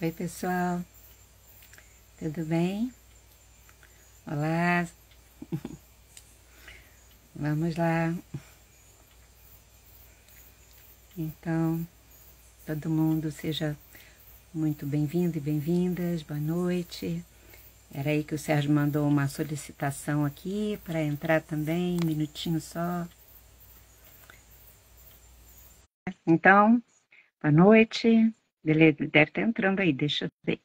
Oi, pessoal, tudo bem? Olá, vamos lá. Então, todo mundo seja muito bem-vindo e bem-vindas, boa noite. Era aí que o Sérgio mandou uma solicitação aqui para entrar também, um minutinho só. Então, boa noite. Ele deve estar entrando aí, deixa eu ver.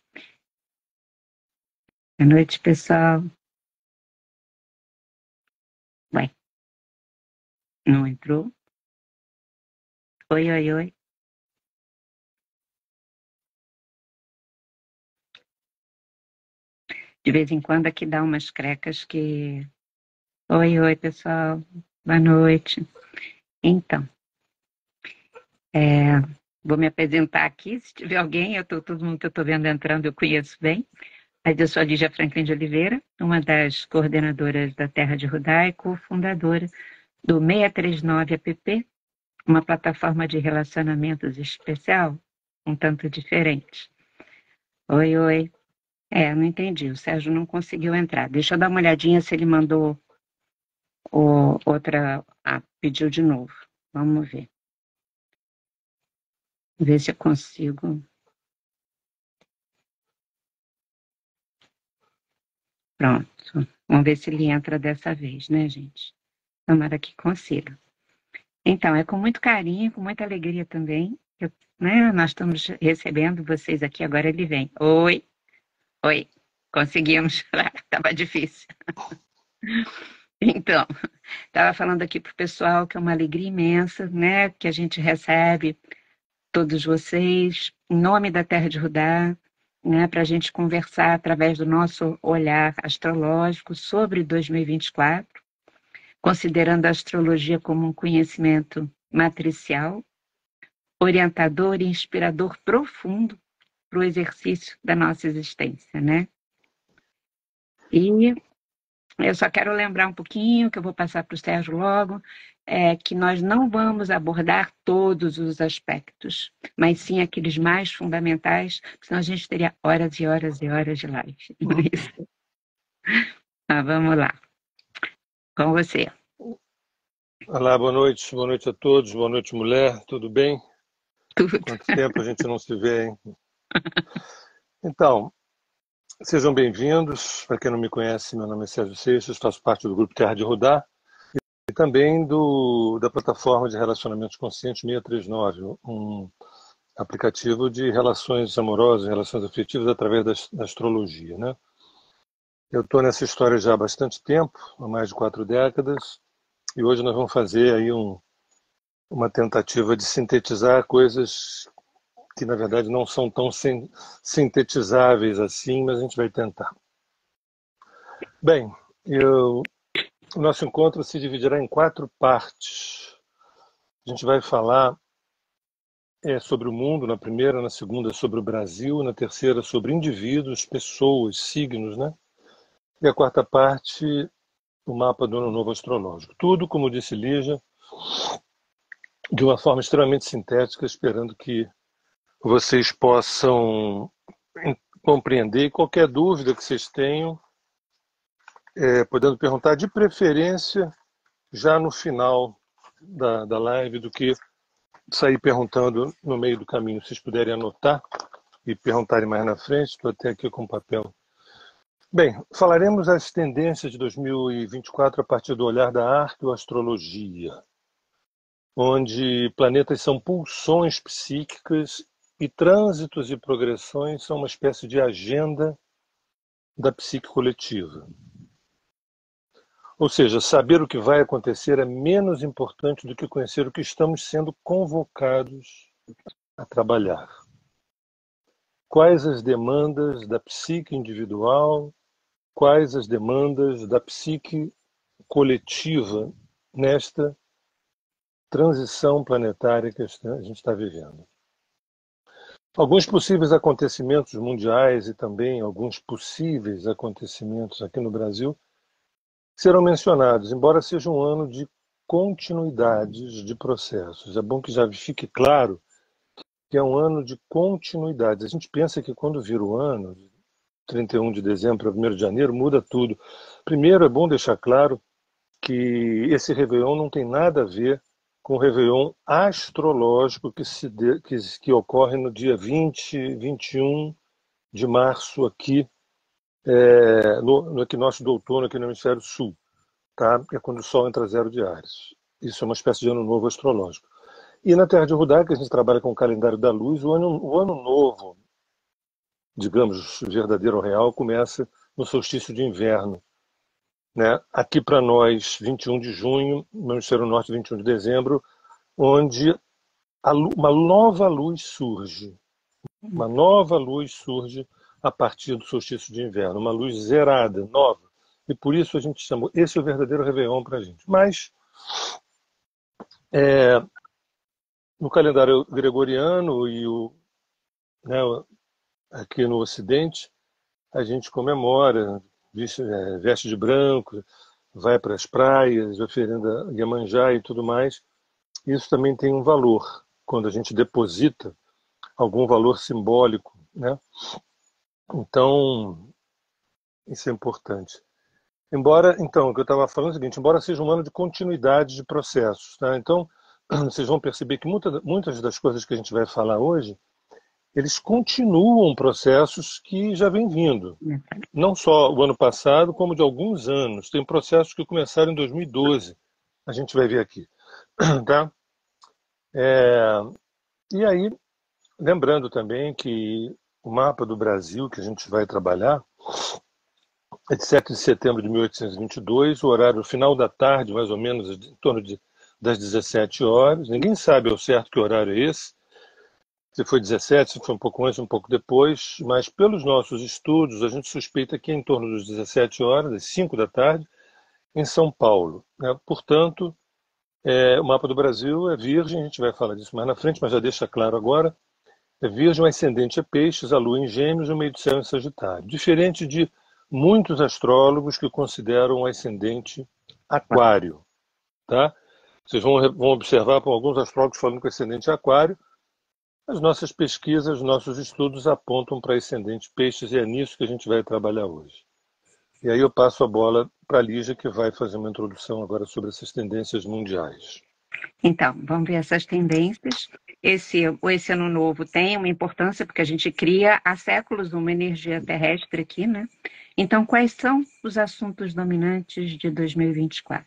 Boa noite, pessoal. Ué, não entrou? Oi, oi, oi. De vez em quando aqui dá umas crecas que... Oi, oi, pessoal. Boa noite. Então, vou me apresentar aqui. Se tiver alguém, todo mundo que eu estou vendo entrando eu conheço bem. Mas eu sou a Lígia Franklin de Oliveira, uma das coordenadoras da Terra de Rudá e cofundadora do 639 app, uma plataforma de relacionamentos especial, um tanto diferente. Oi, oi. Não entendi. O Sérgio não conseguiu entrar. Deixa eu dar uma olhadinha se ele mandou outra. Ah, pediu de novo. Vamos ver. Ver se eu consigo. Pronto. Vamos ver se ele entra dessa vez, né, gente? Tomara que consiga. Então, é com muito carinho, com muita alegria também, né, nós estamos recebendo vocês aqui. Agora ele vem. Oi, oi. Conseguimos. Estava difícil. Então, estava falando aqui para o pessoal que é uma alegria imensa, né, que a gente recebe todos vocês, em nome da Terra de Rudá, né, para a gente conversar através do nosso olhar astrológico sobre 2024, considerando a astrologia como um conhecimento matricial, orientador e inspirador profundo para o exercício da nossa existência, né? E eu só quero lembrar um pouquinho, que eu vou passar para o Sérgio logo, que nós não vamos abordar todos os aspectos, mas sim aqueles mais fundamentais, senão a gente teria horas e horas e horas de live. Não é isso? Vamos lá, com você. Olá, boa noite a todos, boa noite, mulher, tudo bem? Tudo. Quanto tempo a gente não se vê, hein? Então, sejam bem-vindos. Para quem não me conhece, meu nome é Sérgio Seixas, faço parte do grupo Terra de Rudá e também da plataforma de relacionamentos conscientes 639, um aplicativo de relações amorosas, relações afetivas através da astrologia, né? Eu estou nessa história já há bastante tempo, há mais de 4 décadas, e hoje nós vamos fazer aí uma tentativa de sintetizar coisas que na verdade não são tão sintetizáveis assim, mas a gente vai tentar. Bem, o nosso encontro se dividirá em 4 partes. A gente vai falar sobre o mundo na primeira, na segunda sobre o Brasil, na terceira sobre indivíduos, pessoas, signos, né? E a quarta parte, o mapa do Ano Novo Astrológico. Tudo, como disse Lígia, de uma forma extremamente sintética, esperando que vocês possam compreender. E qualquer dúvida que vocês tenham, podendo perguntar de preferência já no final da live, do que sair perguntando no meio do caminho. Se vocês puderem anotar e perguntarem mais na frente, estou até aqui com papel. Bem, falaremos as tendências de 2024 a partir do olhar da arqueoastrologia, onde planetas são pulsões psíquicas e trânsitos e progressões são uma espécie de agenda da psique coletiva. Ou seja, saber o que vai acontecer é menos importante do que conhecer o que estamos sendo convocados a trabalhar. Quais as demandas da psique individual, quais as demandas da psique coletiva nesta transição planetária que a gente está vivendo. Alguns possíveis acontecimentos mundiais e também alguns possíveis acontecimentos aqui no Brasil serão mencionados, embora seja um ano de continuidades de processos. É bom que já fique claro que é um ano de continuidade. A gente pensa que quando vira o ano, 31 de dezembro para 1º de janeiro, muda tudo. Primeiro, é bom deixar claro que esse Réveillon não tem nada a ver com o Réveillon astrológico que ocorre no dia 20, 21 de março aqui, no equinócio do outono aqui no hemisfério sul. Tá? É quando o Sol entra a 0 de Áries. Isso é uma espécie de ano novo astrológico. E na Terra de Rudá, que a gente trabalha com o calendário da luz, o ano novo, digamos, verdadeiro ou real, começa no solstício de inverno. Né? Aqui para nós, 21 de junho, no hemisfério norte, 21 de dezembro, onde uma nova luz surge. Uma nova luz surge a partir do solstício de inverno, uma luz zerada, nova. E por isso a gente chama, esse é o verdadeiro Réveillon para a gente. Mas, no calendário gregoriano e né, aqui no Ocidente, a gente comemora, veste de branco, vai para as praias, oferenda Iemanjá e tudo mais. Isso também tem um valor, quando a gente deposita algum valor simbólico, né? Então, isso é importante. Embora, então, o que eu estava falando é o seguinte, embora seja um ano de continuidade de processos, tá? Então, vocês vão perceber que muitas das coisas que a gente vai falar hoje, eles continuam processos que já vêm vindo. Não só o ano passado, como de alguns anos. Tem processos que começaram em 2012. A gente vai ver aqui. Tá? E aí, lembrando também que o mapa do Brasil que a gente vai trabalhar é de 7 de setembro de 1822, o horário final da tarde, mais ou menos, em torno das 17 horas. Ninguém sabe ao certo que horário é esse, se foi 17, se foi um pouco antes, um pouco depois, mas pelos nossos estudos, a gente suspeita que é em torno das 17 horas, das 5 da tarde, em São Paulo. Né? Portanto, o mapa do Brasil é virgem, a gente vai falar disso mais na frente, mas já deixa claro agora, é virgem, o ascendente é peixes, a lua em gêmeos e o meio do céu em sagitário. Diferente de muitos astrólogos que consideram o ascendente aquário. Tá? Vocês vão observar por alguns astrólogos falando que o ascendente é aquário. As nossas pesquisas, nossos estudos apontam para ascendente peixes e é nisso que a gente vai trabalhar hoje. E aí eu passo a bola para a Lígia, que vai fazer uma introdução agora sobre essas tendências mundiais. Então, vamos ver essas tendências. Esse ano novo tem uma importância, porque a gente cria há séculos uma energia terrestre aqui, né? Então, quais são os assuntos dominantes de 2024?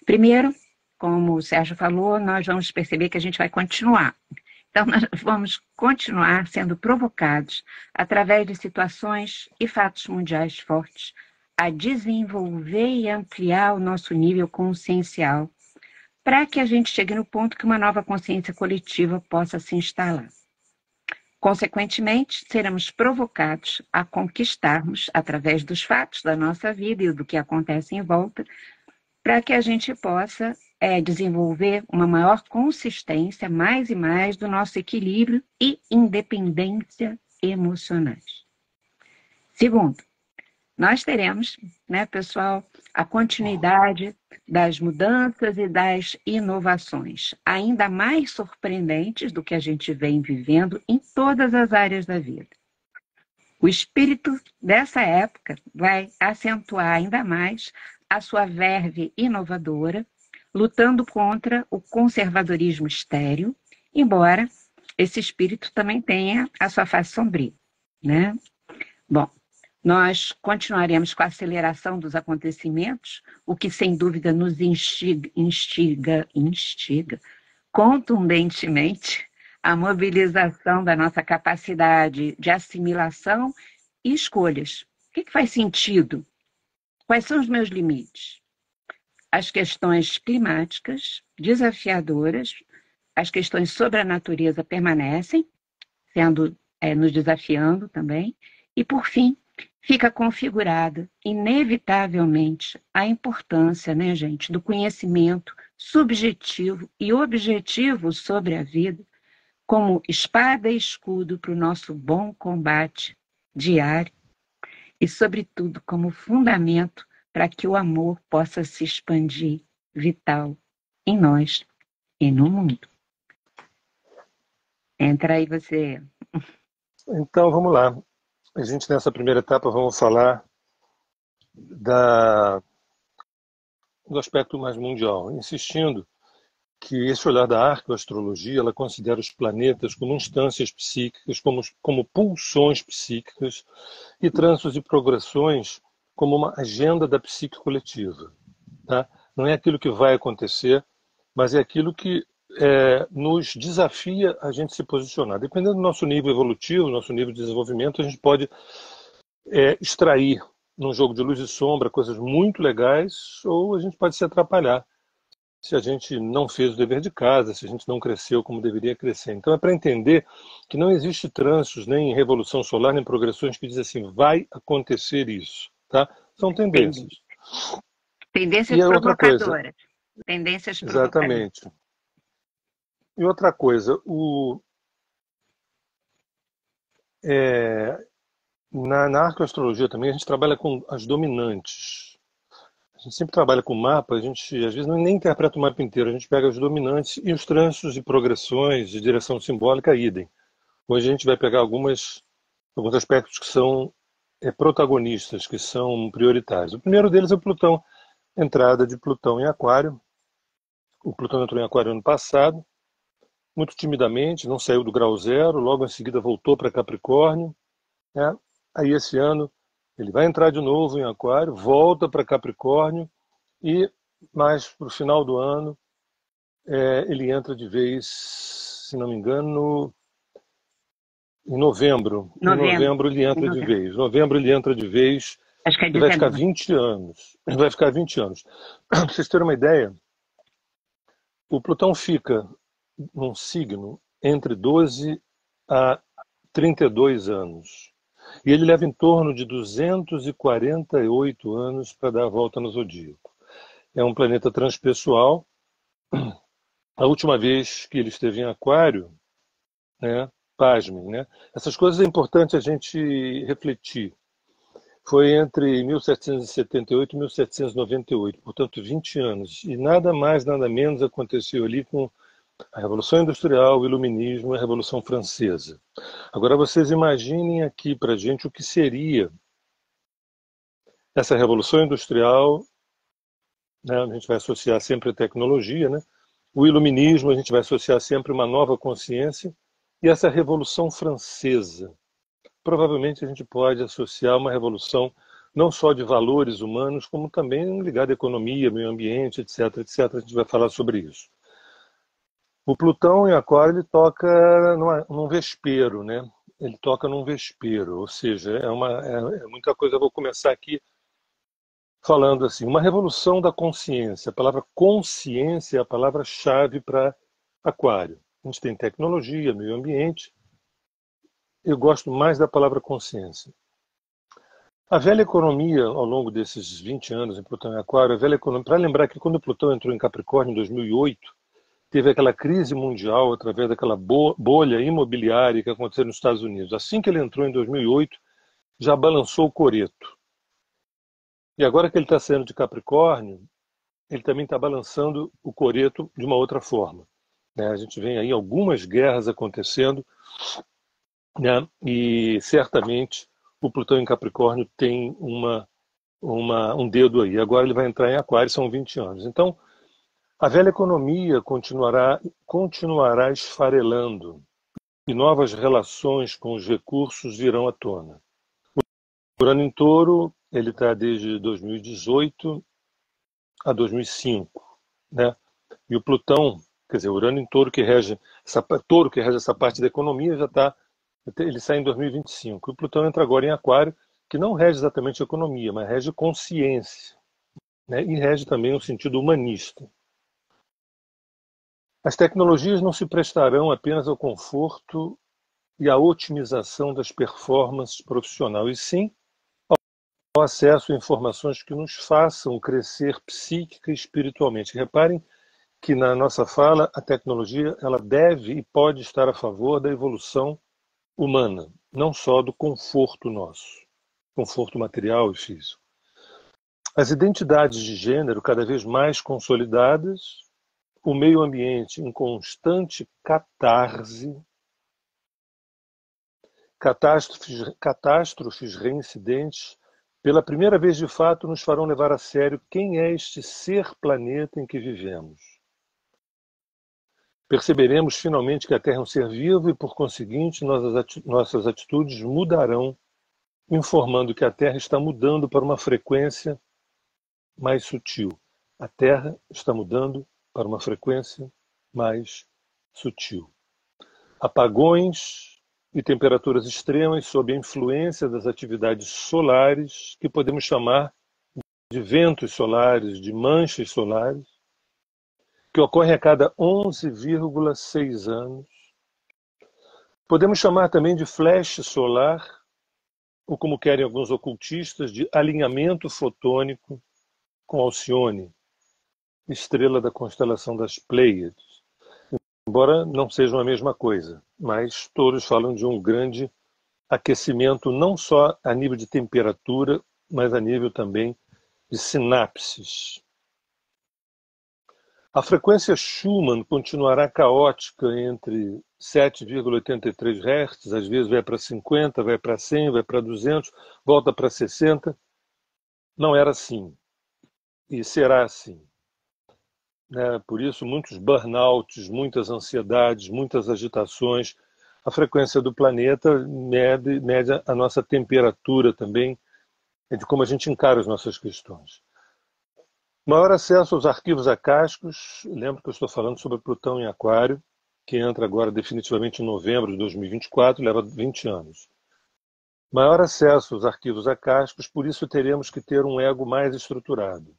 Primeiro, como o Sérgio falou, nós vamos perceber que a gente vai continuar. Então, nós vamos continuar sendo provocados, através de situações e fatos mundiais fortes, a desenvolver e ampliar o nosso nível consciencial, para que a gente chegue no ponto que uma nova consciência coletiva possa se instalar. Consequentemente, seremos provocados a conquistarmos, através dos fatos da nossa vida e do que acontece em volta, para que a gente possa desenvolver uma maior consistência, mais e mais, do nosso equilíbrio e independência emocionais. Segundo, nós teremos, né, pessoal, a continuidade das mudanças e das inovações, ainda mais surpreendentes do que a gente vem vivendo em todas as áreas da vida. O espírito dessa época vai acentuar ainda mais a sua verve inovadora, lutando contra o conservadorismo estéril, embora esse espírito também tenha a sua face sombria, né? Bom, nós continuaremos com a aceleração dos acontecimentos, o que sem dúvida nos instiga contundentemente a mobilização da nossa capacidade de assimilação e escolhas. O que faz sentido? Quais são os meus limites? As questões climáticas, desafiadoras, as questões sobre a natureza permanecem, nos desafiando também, e, por fim, fica configurada, inevitavelmente, a importância, né, gente, do conhecimento subjetivo e objetivo sobre a vida, como espada e escudo para o nosso bom combate diário e, sobretudo, como fundamento para que o amor possa se expandir vital em nós e no mundo. Entra aí você. Então, vamos lá. A gente, nessa primeira etapa, vamos falar da, do aspecto mais mundial, insistindo que esse olhar da arqueoastrologia, ela considera os planetas como instâncias psíquicas, como pulsões psíquicas, e trânsitos e progressões como uma agenda da psique coletiva. Tá? Não é aquilo que vai acontecer, mas é aquilo que nos desafia a gente se posicionar. Dependendo do nosso nível evolutivo, nosso nível de desenvolvimento, a gente pode extrair num jogo de luz e sombra coisas muito legais, ou a gente pode se atrapalhar se a gente não fez o dever de casa, se a gente não cresceu como deveria crescer. Então é para entender que não existe trânsitos, nem revolução solar, nem progressões que dizem assim, vai acontecer isso. Tá? São Entendi. tendências. Tendências E a outra coisa, provocadoras. Tendências provocadoras. exatamente. E outra coisa, na arqueoastrologia também a gente trabalha com as dominantes. A gente sempre trabalha com mapa, a gente às vezes nem interpreta o mapa inteiro, a gente pega os dominantes e os trânsitos e progressões de direção simbólica idem. Hoje a gente vai pegar alguns aspectos que são protagonistas, que são prioritários. O primeiro deles é o Plutão, entrada de Plutão em Aquário. O Plutão entrou em Aquário ano passado, muito timidamente, não saiu do grau zero, logo em seguida voltou para Capricórnio. Né? Aí esse ano ele vai entrar de novo em Aquário, volta para Capricórnio e mais para o final do ano ele entra de vez, se não me engano, em novembro. Em Novembro. novembro ele entra de Novembro. vez. Em novembro ele entra de vez Acho que é e vai ficar 19. 20 anos. Vai ficar 20 anos. Para vocês terem uma ideia, o Plutão fica num signo entre 12 a 32 anos. E ele leva em torno de 248 anos para dar a volta no zodíaco. É um planeta transpessoal. A última vez que ele esteve em Aquário, né, pasmem, né? Essas coisas é importante a gente refletir. Foi entre 1778 e 1798, portanto 20 anos. E nada mais, nada menos aconteceu ali com a Revolução Industrial, o Iluminismo e a Revolução Francesa. Agora vocês imaginem aqui para a gente o que seria essa Revolução Industrial, né? A gente vai associar sempre a tecnologia, né? O Iluminismo, a gente vai associar sempre uma nova consciência, e essa Revolução Francesa. Provavelmente a gente pode associar uma revolução não só de valores humanos, como também ligada à economia, meio ambiente, etc, etc. A gente vai falar sobre isso. O Plutão em Aquário ele toca num vespeiro, né? Ele toca num vespeiro, ou seja, é muita coisa. Eu vou começar aqui falando assim, uma revolução da consciência. A palavra consciência é a palavra-chave para Aquário. A gente tem tecnologia, meio ambiente. Eu gosto mais da palavra consciência. A velha economia, ao longo desses 20 anos em Plutão e Aquário, a velha economia, para lembrar que quando Plutão entrou em Capricórnio em 2008, teve aquela crise mundial através daquela bolha imobiliária que aconteceu nos Estados Unidos. Assim que ele entrou em 2008, já balançou o coreto. E agora que ele está saindo de Capricórnio, ele também está balançando o coreto de uma outra forma. Né? A gente vê aí algumas guerras acontecendo, né? E certamente o Plutão em Capricórnio tem um dedo aí. Agora ele vai entrar em Aquário, são 20 anos. Então, a velha economia continuará esfarelando e novas relações com os recursos virão à tona. O Urano em Touro, ele está desde 2018 a 2005, né? E o Plutão, quer dizer, o Urano em Touro que rege essa parte da economia já está, ele sai em 2025. E o Plutão entra agora em Aquário, que não rege exatamente a economia, mas rege consciência, né? E rege também o sentido humanista. As tecnologias não se prestarão apenas ao conforto e à otimização das performances profissionais, e sim ao acesso a informações que nos façam crescer psíquica e espiritualmente. Reparem que na nossa fala a tecnologia ela deve e pode estar a favor da evolução humana, não só do conforto nosso, conforto material e físico. As identidades de gênero cada vez mais consolidadas, o meio ambiente em constante catarse, catástrofes reincidentes, pela primeira vez de fato, nos farão levar a sério quem é este ser planeta em que vivemos. Perceberemos finalmente que a Terra é um ser vivo e, por conseguinte, nossas atitudes mudarão, informando que a Terra está mudando para uma frequência mais sutil. A Terra está mudando para uma frequência mais sutil. Apagões e temperaturas extremas sob a influência das atividades solares, que podemos chamar de ventos solares, de manchas solares, que ocorrem a cada 11,6 anos. Podemos chamar também de flash solar, ou como querem alguns ocultistas, de alinhamento fotônico com Alcione, estrela da constelação das Pleiades. Embora não sejam a mesma coisa, mas todos falam de um grande aquecimento, não só a nível de temperatura, mas a nível também de sinapses. A frequência Schumann continuará caótica entre 7,83 Hz, às vezes vai para 50, vai para 100, vai para 200, volta para 60. Não era assim, e será assim. Por isso, muitos burnouts, muitas ansiedades, muitas agitações. A frequência do planeta mede a nossa temperatura também, de como a gente encara as nossas questões. Maior acesso aos arquivos acásticos. Lembro que eu estou falando sobre Plutão em Aquário, que entra agora definitivamente em novembro de 2024, leva 20 anos. Maior acesso aos arquivos acásticos, por isso teremos que ter um ego mais estruturado.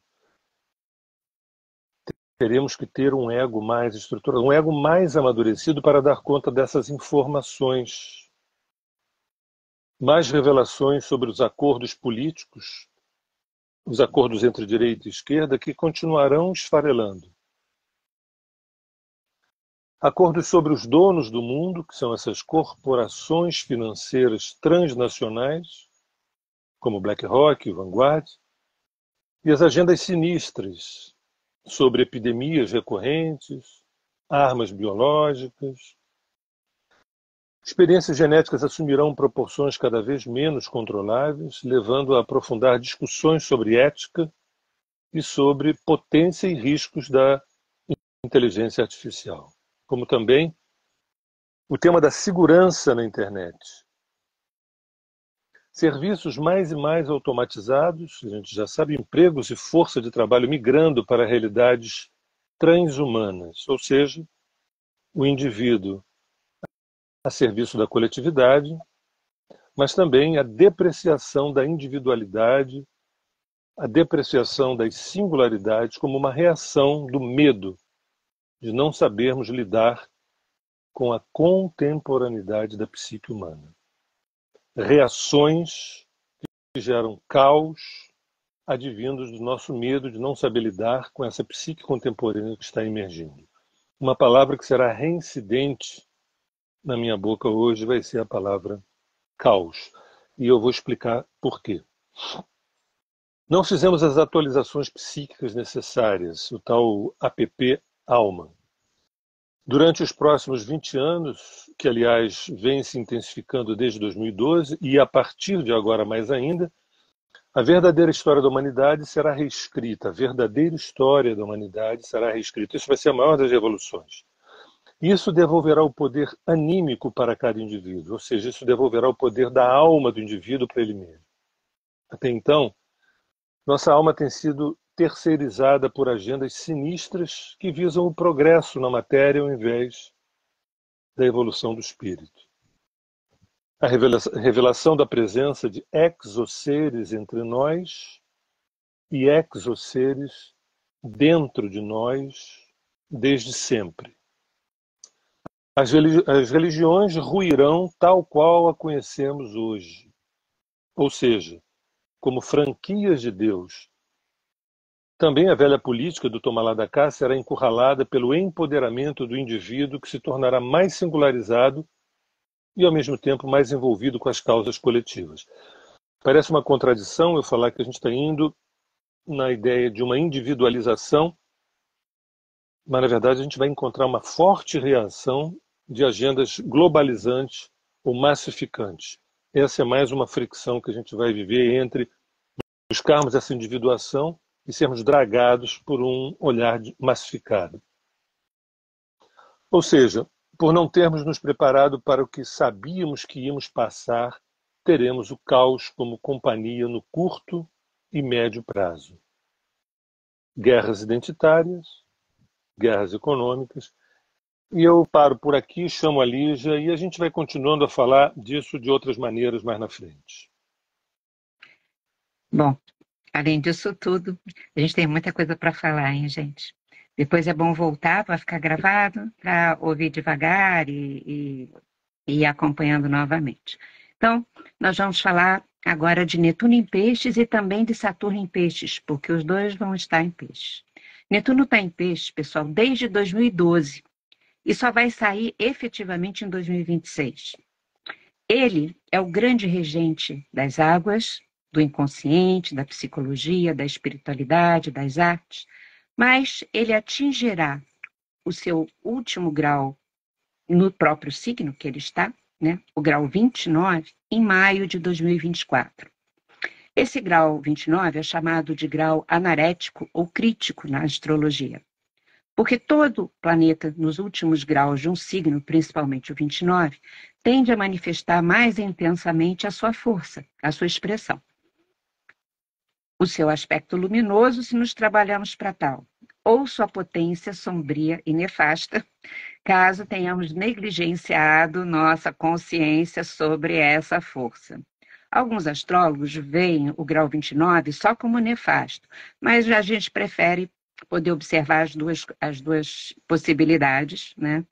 Teremos que ter um ego mais estruturado, um ego mais amadurecido para dar conta dessas informações. Mais revelações sobre os acordos políticos, os acordos entre direita e esquerda, que continuarão esfarelando. Acordos sobre os donos do mundo, que são essas corporações financeiras transnacionais, como BlackRock, Vanguard, e as agendas sinistras sobre epidemias recorrentes, armas biológicas. Experiências genéticas assumirão proporções cada vez menos controláveis, levando a aprofundar discussões sobre ética e sobre potência e riscos da inteligência artificial, como também o tema da segurança na internet. Serviços mais e mais automatizados, a gente já sabe, empregos e força de trabalho migrando para realidades transhumanas, ou seja, o indivíduo a serviço da coletividade, mas também a depreciação da individualidade, a depreciação das singularidades como uma reação do medo de não sabermos lidar com a contemporaneidade da psique humana. Reações que geram caos advindos do nosso medo de não saber lidar com essa psique contemporânea que está emergindo. Uma palavra que será reincidente na minha boca hoje vai ser a palavra caos. E eu vou explicar por quê. Não fizemos as atualizações psíquicas necessárias, o tal app Alma. Durante os próximos 20 anos, que aliás vem se intensificando desde 2012, e a partir de agora mais ainda, a verdadeira história da humanidade será reescrita. A verdadeira história da humanidade será reescrita. Isso vai ser a maior das revoluções. Isso devolverá o poder anímico para cada indivíduo, ou seja, isso devolverá o poder da alma do indivíduo para ele mesmo. Até então, nossa alma tem sido terceirizada por agendas sinistras que visam o progresso na matéria ao invés da evolução do espírito. A revelação da presença de exoseres entre nós e exoseres dentro de nós desde sempre. As religiões ruirão tal qual a conhecemos hoje, ou seja, como franquias de Deus. Também a velha política do tomar lá da cá será encurralada pelo empoderamento do indivíduo, que se tornará mais singularizado e, ao mesmo tempo, mais envolvido com as causas coletivas. Parece uma contradição eu falar que a gente está indo na ideia de uma individualização, mas, na verdade, a gente vai encontrar uma forte reação de agendas globalizantes ou massificante. Essa é mais uma fricção que a gente vai viver entre buscarmos essa individuação e sermos dragados por um olhar massificado. Ou seja, por não termos nos preparado para o que sabíamos que íamos passar, teremos o caos como companhia no curto e médio prazo. Guerras identitárias, guerras econômicas. E eu paro por aqui, chamo a Lígia e a gente vai continuando a falar disso de outras maneiras mais na frente. Bom, além disso tudo, a gente tem muita coisa para falar, hein, gente? Depois é bom voltar para ficar gravado, para ouvir devagar e ir acompanhando novamente. Então, nós vamos falar agora de Netuno em Peixes e também de Saturno em Peixes, porque os dois vão estar em Peixes. Netuno está em Peixes, pessoal, desde 2012 e só vai sair efetivamente em 2026. Ele é o grande regente das águas, do inconsciente, da psicologia, da espiritualidade, das artes, mas ele atingirá o seu último grau no próprio signo que ele está, né, o grau 29, em maio de 2024. Esse grau 29 é chamado de grau anarético ou crítico na astrologia, porque todo planeta nos últimos graus de um signo, principalmente o 29, tende a manifestar mais intensamente a sua força, a sua expressão. O seu aspecto luminoso, se nos trabalhamos para tal, ou sua potência sombria e nefasta, caso tenhamos negligenciado nossa consciência sobre essa força. Alguns astrólogos veem o grau 29 só como nefasto, mas a gente prefere poder observar as duas possibilidades, né?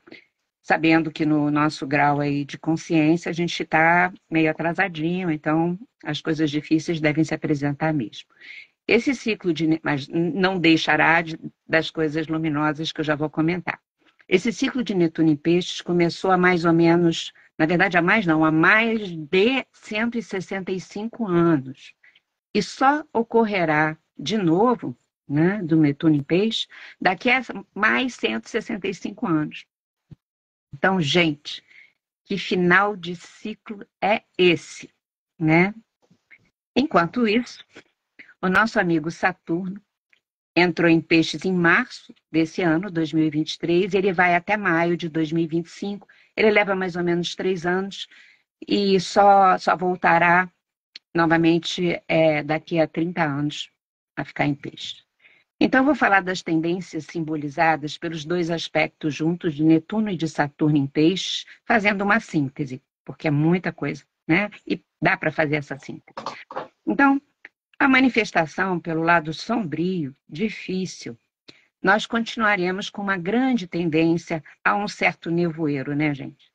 Sabendo que no nosso grau aí de consciência a gente está meio atrasadinho, então as coisas difíceis devem se apresentar mesmo. Esse ciclo mas não deixará das coisas luminosas que eu já vou comentar. Esse ciclo de Netuno em Peixes começou há mais ou menos, na verdade há mais de 165 anos. E só ocorrerá de novo, né, do Netuno em Peixes, daqui a mais 165 anos. Então, gente, que final de ciclo é esse, né? Enquanto isso, o nosso amigo Saturno entrou em Peixes em março desse ano, 2023, e ele vai até maio de 2025. Ele leva mais ou menos 3 anos e só voltará novamente daqui a 30 anos a ficar em Peixes. Então, eu vou falar das tendências simbolizadas pelos dois aspectos juntos de Netuno e de Saturno em Peixes, fazendo uma síntese, porque é muita coisa, né? E dá para fazer essa síntese. Então, a manifestação pelo lado sombrio, difícil, nós continuaremos com uma grande tendência a um certo nevoeiro, né, gente?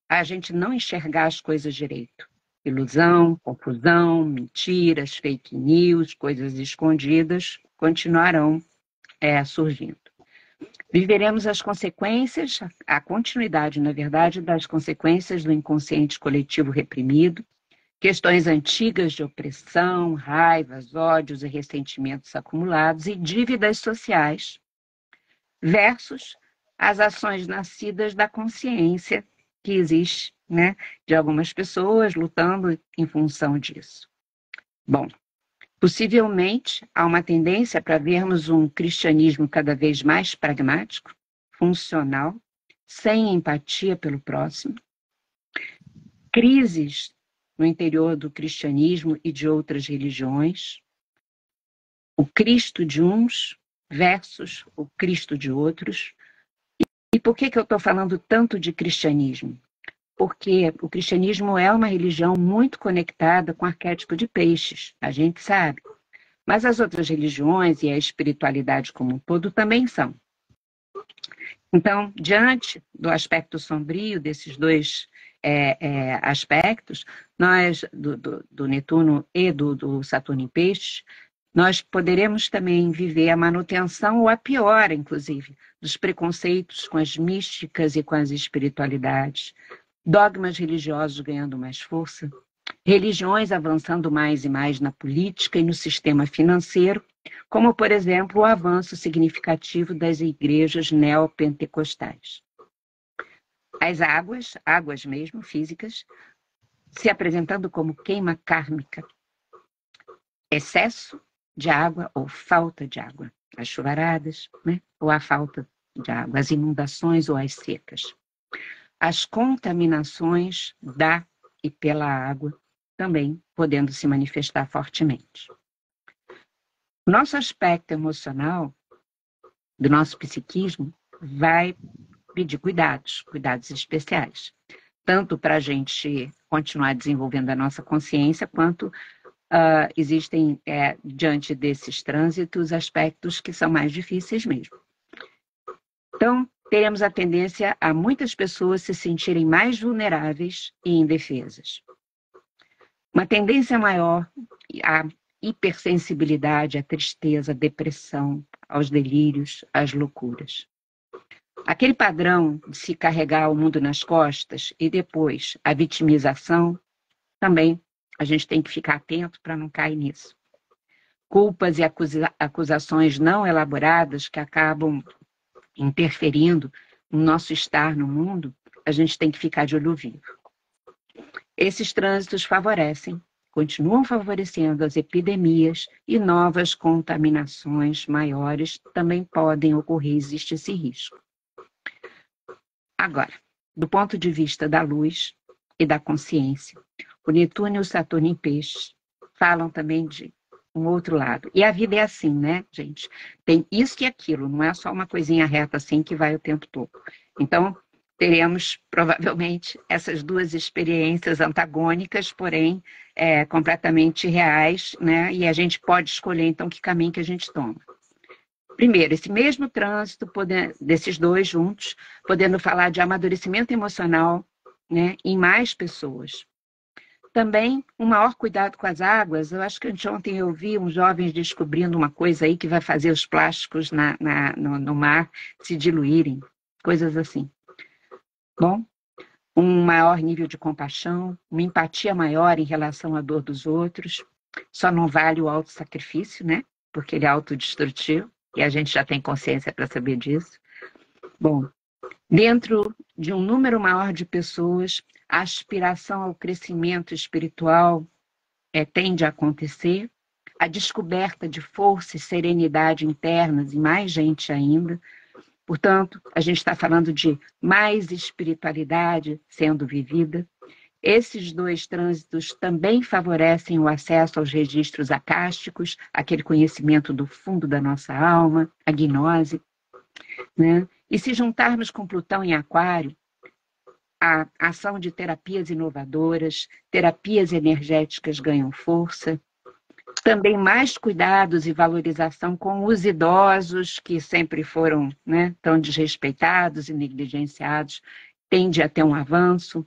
A gente não enxergar as coisas direito. Ilusão, confusão, mentiras, fake news, coisas escondidas continuarão surgindo. Viveremos as consequências, a continuidade, na verdade, das consequências do inconsciente coletivo reprimido, questões antigas de opressão, raivas, ódios e ressentimentos acumulados e dívidas sociais, versus as ações nascidas da consciência que existe, né, de algumas pessoas lutando em função disso. Bom, possivelmente há uma tendência para vermos um cristianismo cada vez mais pragmático, funcional, sem empatia pelo próximo, crises no interior do cristianismo e de outras religiões, o Cristo de uns versus o Cristo de outros. E por que eu estou falando tanto de cristianismo? Porque o cristianismo é uma religião muito conectada com o arquétipo de peixes, a gente sabe. Mas as outras religiões e a espiritualidade como um todo também são. Então, diante do aspecto sombrio desses dois aspectos, nós, do Netuno e do Saturno em Peixes, nós poderemos também viver a manutenção ou a piora, inclusive, dos preconceitos com as místicas e com as espiritualidades, dogmas religiosos ganhando mais força, religiões avançando mais e mais na política e no sistema financeiro, como, por exemplo, o avanço significativo das igrejas neopentecostais. as águas mesmo, físicas, se apresentando como queima kármica, excesso de água ou falta de água, as chuvaradas, né? Ou a falta de água, as inundações ou as secas. As contaminações da e pela água também podendo se manifestar fortemente. Nosso aspecto emocional, do nosso psiquismo, vai pedir cuidados especiais, tanto para a gente continuar desenvolvendo a nossa consciência, quanto existem, diante desses trânsitos, aspectos que são mais difíceis mesmo. Então, teremos a tendência a muitas pessoas se sentirem mais vulneráveis e indefesas. Uma tendência maior à hipersensibilidade, à tristeza, à depressão, aos delírios, às loucuras. Aquele padrão de se carregar o mundo nas costas e depois a vitimização, também a gente tem que ficar atento para não cair nisso. Culpas e acusações não elaboradas que acabam interferindo no nosso estar no mundo, a gente tem que ficar de olho vivo. Esses trânsitos continuam favorecendo as epidemias e novas contaminações maiores também podem ocorrer, existe esse risco. Agora, do ponto de vista da luz e da consciência, o Netuno e o Saturno em Peixes falam também de um outro lado. E a vida é assim, né, gente? Tem isso e aquilo, não é só uma coisinha reta assim que vai o tempo todo. Então, teremos provavelmente essas duas experiências antagônicas, porém completamente reais, né? E a gente pode escolher, então, que caminho que a gente toma. Primeiro, esse mesmo trânsito desses dois juntos, podendo falar de amadurecimento emocional, né, em mais pessoas. Também um maior cuidado com as águas. Eu acho que anteontem eu vi uns jovens descobrindo uma coisa aí que vai fazer os plásticos no mar se diluírem, coisas assim. Bom, um maior nível de compaixão, uma empatia maior em relação à dor dos outros. Só não vale o autossacrifício, né? Porque ele é autodestrutivo e a gente já tem consciência para saber disso. Bom, dentro de um número maior de pessoas, a aspiração ao crescimento espiritual tende a acontecer, a descoberta de força e serenidade internas e mais gente ainda. Portanto, a gente está falando de mais espiritualidade sendo vivida. Esses dois trânsitos também favorecem o acesso aos registros acásticos, aquele conhecimento do fundo da nossa alma, a gnose, né? E se juntarmos com Plutão em Aquário, a ação de terapias inovadoras, terapias energéticas ganham força, também mais cuidados e valorização com os idosos, que sempre foram, né, tão desrespeitados e negligenciados, tende a ter um avanço,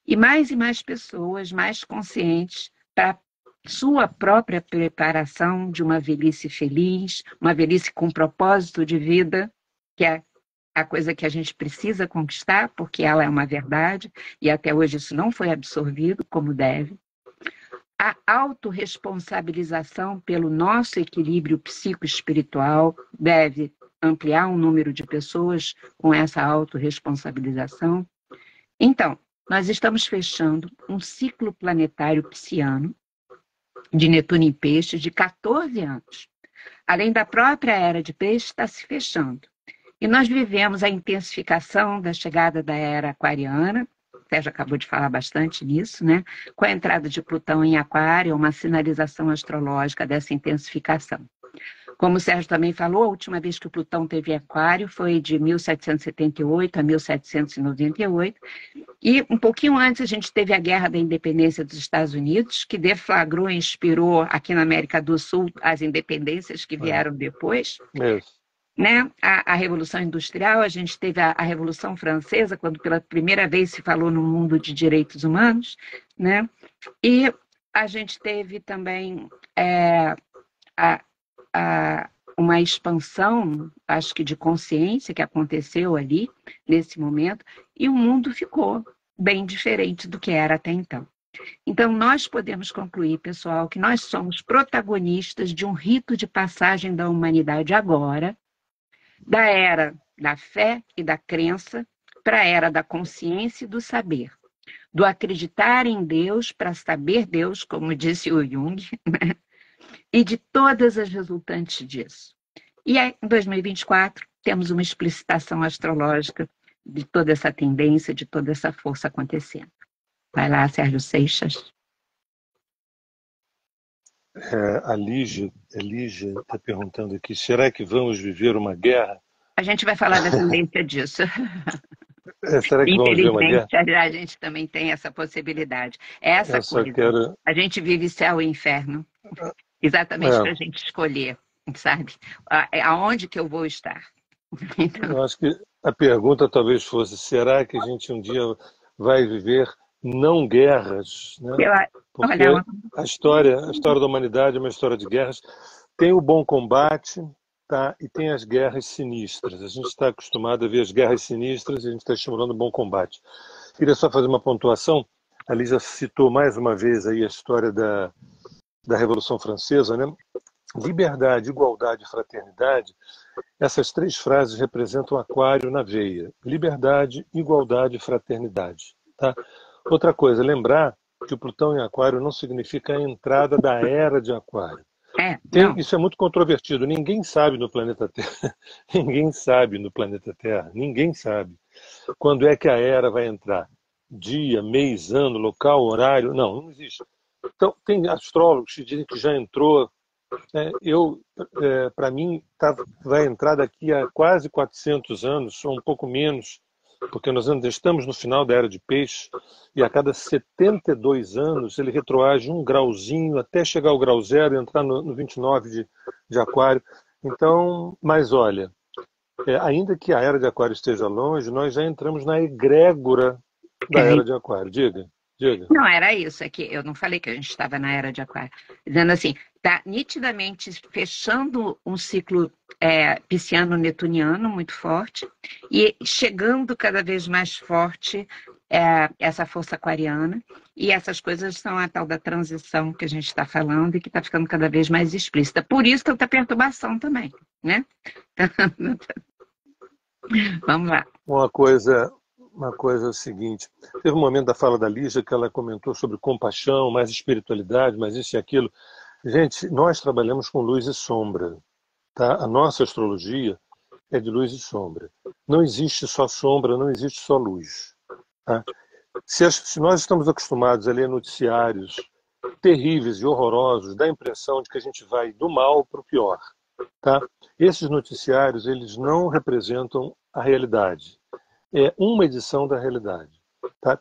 e mais pessoas mais conscientes para sua própria preparação de uma velhice feliz, uma velhice com propósito de vida, que é a coisa que a gente precisa conquistar, porque ela é uma verdade, e até hoje isso não foi absorvido como deve. A autorresponsabilização pelo nosso equilíbrio psicoespiritual deve ampliar um número de pessoas com essa autorresponsabilização. Então, nós estamos fechando um ciclo planetário pisciano de Netuno em Peixes de 14 anos. Além da própria era de Peixes, está se fechando. E nós vivemos a intensificação da chegada da era aquariana, o Sérgio acabou de falar bastante nisso, né? Com a entrada de Plutão em Aquário, uma sinalização astrológica dessa intensificação. Como o Sérgio também falou, a última vez que o Plutão teve Aquário foi de 1778 a 1798, e um pouquinho antes a gente teve a Guerra da Independência dos Estados Unidos, que deflagrou e inspirou aqui na América do Sul as independências que vieram depois. Isso. Né? A Revolução Industrial, a gente teve a Revolução Francesa, quando pela primeira vez se falou no mundo de direitos humanos, né? E a gente teve também uma expansão, acho que de consciência, que aconteceu ali, nesse momento, e o mundo ficou bem diferente do que era até então. Então, nós podemos concluir, pessoal, que nós somos protagonistas de um rito de passagem da humanidade agora, da era da fé e da crença para a era da consciência e do saber, do acreditar em Deus para saber Deus, como disse o Jung, né? E de todas as resultantes disso. E aí, em 2024, temos uma explicitação astrológica de toda essa tendência, de toda essa força acontecendo. Vai lá, Sérgio Seixas. A Lígia está perguntando aqui, será que vamos viver uma guerra? A gente vai falar da tendência disso. Será que vamos viver uma guerra? Infelizmente, a gente também tem essa possibilidade. É essa Eu só coisa. quero... A gente vive céu e inferno, exatamente para a gente escolher, sabe? Aonde que eu vou estar. Então, Eu acho que a pergunta talvez fosse, será que a gente um dia vai viver não guerras, né? Porque olha, a história da humanidade é uma história de guerras. Tem o bom combate, tá? E tem as guerras sinistras. A gente está acostumado a ver as guerras sinistras e a gente está estimulando o bom combate. Queria só fazer uma pontuação. A Lígia citou mais uma vez aí a história da Revolução Francesa, né? Liberdade, igualdade e fraternidade. Essas três frases representam aquário na veia. Liberdade, igualdade e fraternidade. Tá? Outra coisa, lembrar que o Plutão em aquário não significa a entrada da era de aquário. Isso é muito controvertido. Ninguém sabe no planeta Terra. Ninguém sabe no planeta Terra. Ninguém sabe quando é que a era vai entrar. Dia, mês, ano, local, horário. Não existe. Então, tem astrólogos que dizem que já entrou. Para mim, vai entrar daqui a quase 400 anos, ou um pouco menos, porque nós ainda estamos no final da Era de Peixe, e a cada 72 anos ele retroage um grauzinho até chegar ao grau zero e entrar no 29 de Aquário. Então, mas olha, ainda que a Era de Aquário esteja longe, nós já entramos na egrégora da Era de Aquário. Diga. Não, era isso, é que eu não falei que a gente estava na era de aquário. Dizendo assim, está nitidamente fechando um ciclo pisciano-netuniano muito forte e chegando cada vez mais forte essa força aquariana, e essas coisas são a tal da transição que a gente está falando e que está ficando cada vez mais explícita. Por isso tanta perturbação também, né? Vamos lá. Uma coisa é o seguinte, teve um momento da fala da Lígia que ela comentou sobre compaixão, mais espiritualidade, mais isso e aquilo. Gente, nós trabalhamos com luz e sombra, tá? A nossa astrologia é de luz e sombra. Não existe só sombra, não existe só luz. Tá? Se nós estamos acostumados a ler noticiários terríveis e horrorosos, dá a impressão de que a gente vai do mal para o pior. Tá? Esses noticiários, eles não representam a realidade. É uma edição da realidade. Tá?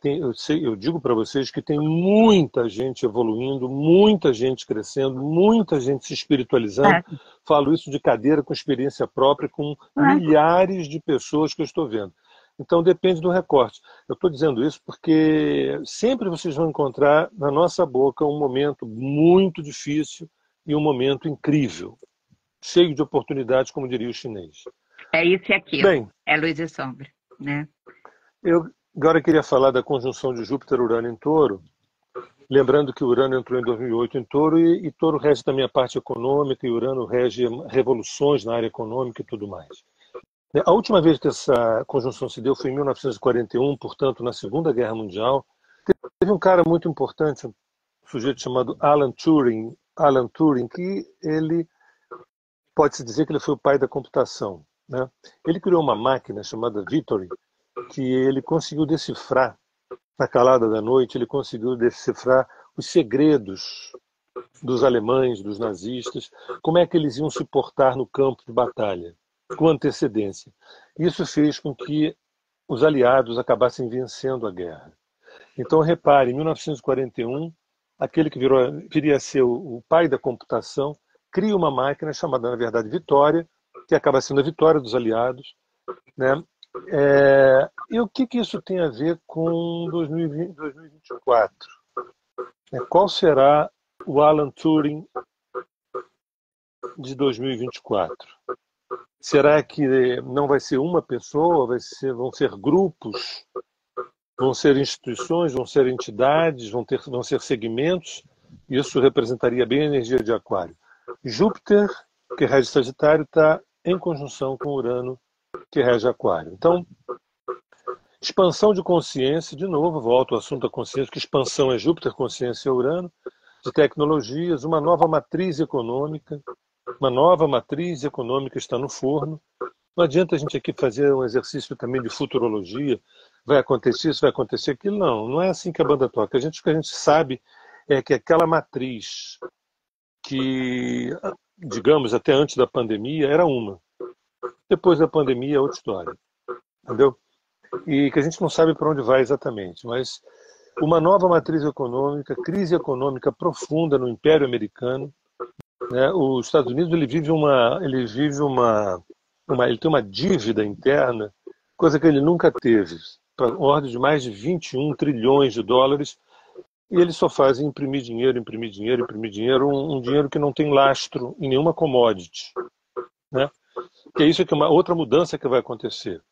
Eu digo para vocês que tem muita gente evoluindo, muita gente crescendo, muita gente se espiritualizando. Falo isso de cadeira, com experiência própria, com milhares de pessoas que eu estou vendo. Então depende do recorte. Eu estou dizendo isso porque sempre vocês vão encontrar na nossa boca um momento muito difícil e um momento incrível, cheio de oportunidades, como diria o chinês. É isso e aquilo. Bem, é luz e sombra, né? Eu agora queria falar da conjunção de Júpiter-Urano em Touro, lembrando que Urano entrou em 2008 em Touro e Touro rege também a parte econômica e Urano rege revoluções na área econômica e tudo mais. A última vez que essa conjunção se deu foi em 1941, portanto, na Segunda Guerra Mundial. Teve um cara muito importante, um sujeito chamado Alan Turing, que ele pode-se dizer que ele foi o pai da computação, né? Ele criou uma máquina chamada Victory, que ele conseguiu decifrar, na calada da noite, ele conseguiu decifrar os segredos dos alemães, dos nazistas, como é que eles iam se portar no campo de batalha, com antecedência. Isso fez com que os aliados acabassem vencendo a guerra. Então, repare, em 1941, aquele que viria a ser o pai da computação, cria uma máquina chamada, na verdade, Vitória, que acaba sendo a vitória dos aliados, né? E o que isso tem a ver com 2024? Qual será o Alan Turing de 2024? Será que não vai ser uma pessoa, vão ser grupos, vão ser instituições, vão ser entidades, vão ser segmentos? Isso representaria bem a energia de Aquário. Júpiter, que rege Sagitário, está em conjunção com Urano, que rege Aquário. Então, Expansão de consciência, de novo, volto ao assunto da consciência, que expansão é Júpiter, consciência é Urano, de tecnologias, uma nova matriz econômica está no forno. Não adianta a gente aqui fazer um exercício também de futurologia, vai acontecer isso, vai acontecer aquilo, não é assim que a banda toca. O que a gente sabe é que aquela matriz que, digamos, até antes da pandemia era uma, depois da pandemia é outra história, entendeu? E que a gente não sabe para onde vai exatamente, mas uma nova matriz econômica, crise econômica profunda no Império Americano, né? Os Estados Unidos ele tem uma dívida interna, coisa que ele nunca teve, para ordem de mais de 21 trilhões de dólares, e eles só fazem imprimir dinheiro, um dinheiro que não tem lastro em nenhuma commodity, né? Que é isso que é uma outra mudança que vai acontecer.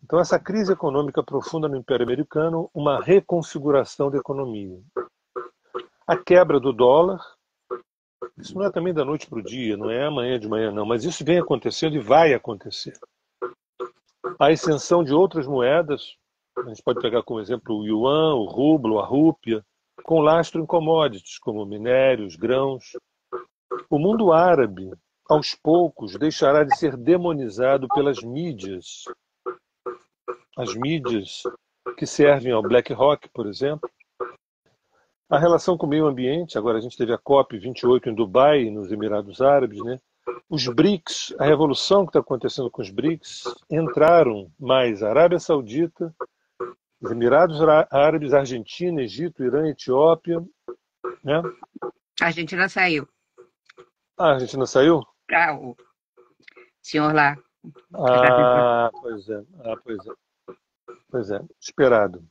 Então, essa crise econômica profunda no Império Americano, uma reconfiguração da economia. A quebra do dólar, isso não é também da noite para o dia, não é amanhã de manhã, não, mas isso vem acontecendo e vai acontecer. A ascensão de outras moedas, a gente pode pegar como exemplo o yuan, o rublo, a rúpia, com lastro em commodities, como minérios, grãos. O mundo árabe, aos poucos, deixará de ser demonizado pelas mídias. As mídias que servem ao BlackRock, por exemplo. A relação com o meio ambiente, agora a gente teve a COP28 em Dubai, nos Emirados Árabes, né? Os BRICS, a revolução que está acontecendo com os BRICS, entraram mais a Arábia Saudita, os Emirados Árabes, Argentina, Egito, Irã, Etiópia, né? A Argentina saiu. A Argentina saiu? O senhor lá. Pois é. Pois é. Esperado.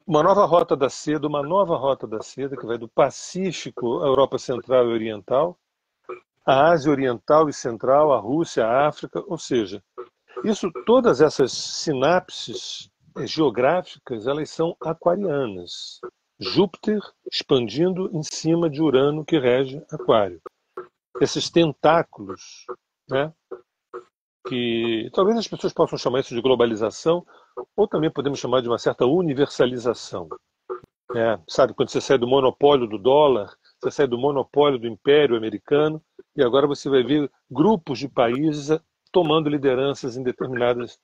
Uma nova rota da seda que vai do Pacífico à Europa Central e Oriental, a Ásia Oriental e Central, a Rússia, a África, ou seja, todas essas sinapses geográficas, elas são aquarianas. Júpiter expandindo em cima de Urano, que rege Aquário. Esses tentáculos, né, que talvez as pessoas possam chamar isso de globalização, ou também podemos chamar de uma certa universalização. Sabe, quando você sai do monopólio do dólar, você sai do monopólio do Império Americano, e agora você vai ver grupos de países tomando lideranças em determinadas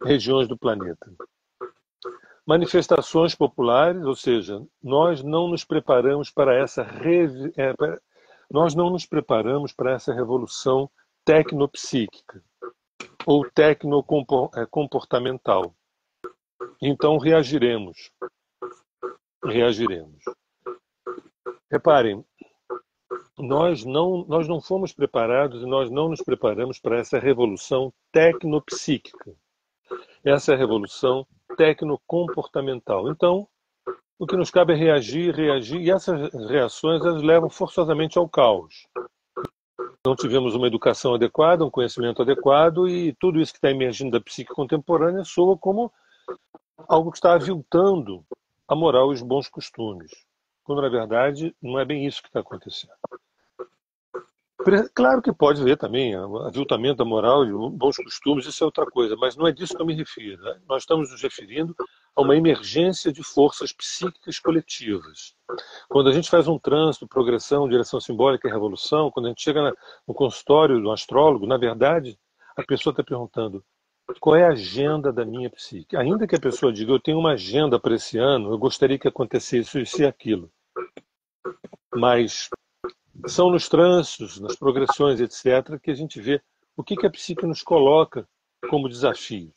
regiões do planeta. Manifestações populares, ou seja, nós não nos preparamos para essa revolução tecnopsíquica ou tecnocomportamental. Então reagiremos. Reparem, nós não fomos preparados e nós não nos preparamos para essa revolução tecnopsíquica. Essa é a revolução tecnocomportamental. Então, o que nos cabe é reagir, e essas reações elas levam forçosamente ao caos. Não tivemos uma educação adequada, um conhecimento adequado, e tudo isso que está emergindo da psique contemporânea soa como algo que está aviltando a moral e os bons costumes, quando na verdade não é bem isso que está acontecendo. Claro que pode haver também aviltamento da moral e bons costumes, isso é outra coisa, mas não é disso que eu me refiro. Né? Nós estamos nos referindo a uma emergência de forças psíquicas coletivas. Quando a gente faz um trânsito, progressão, direção simbólica e revolução, quando a gente chega no consultório do astrólogo, na verdade, a pessoa está perguntando qual é a agenda da minha psique. Ainda que a pessoa diga, eu tenho uma agenda para esse ano, eu gostaria que acontecesse isso e aquilo. Mas são nos trânsitos, nas progressões, etc., que a gente vê o que a psique nos coloca como desafios.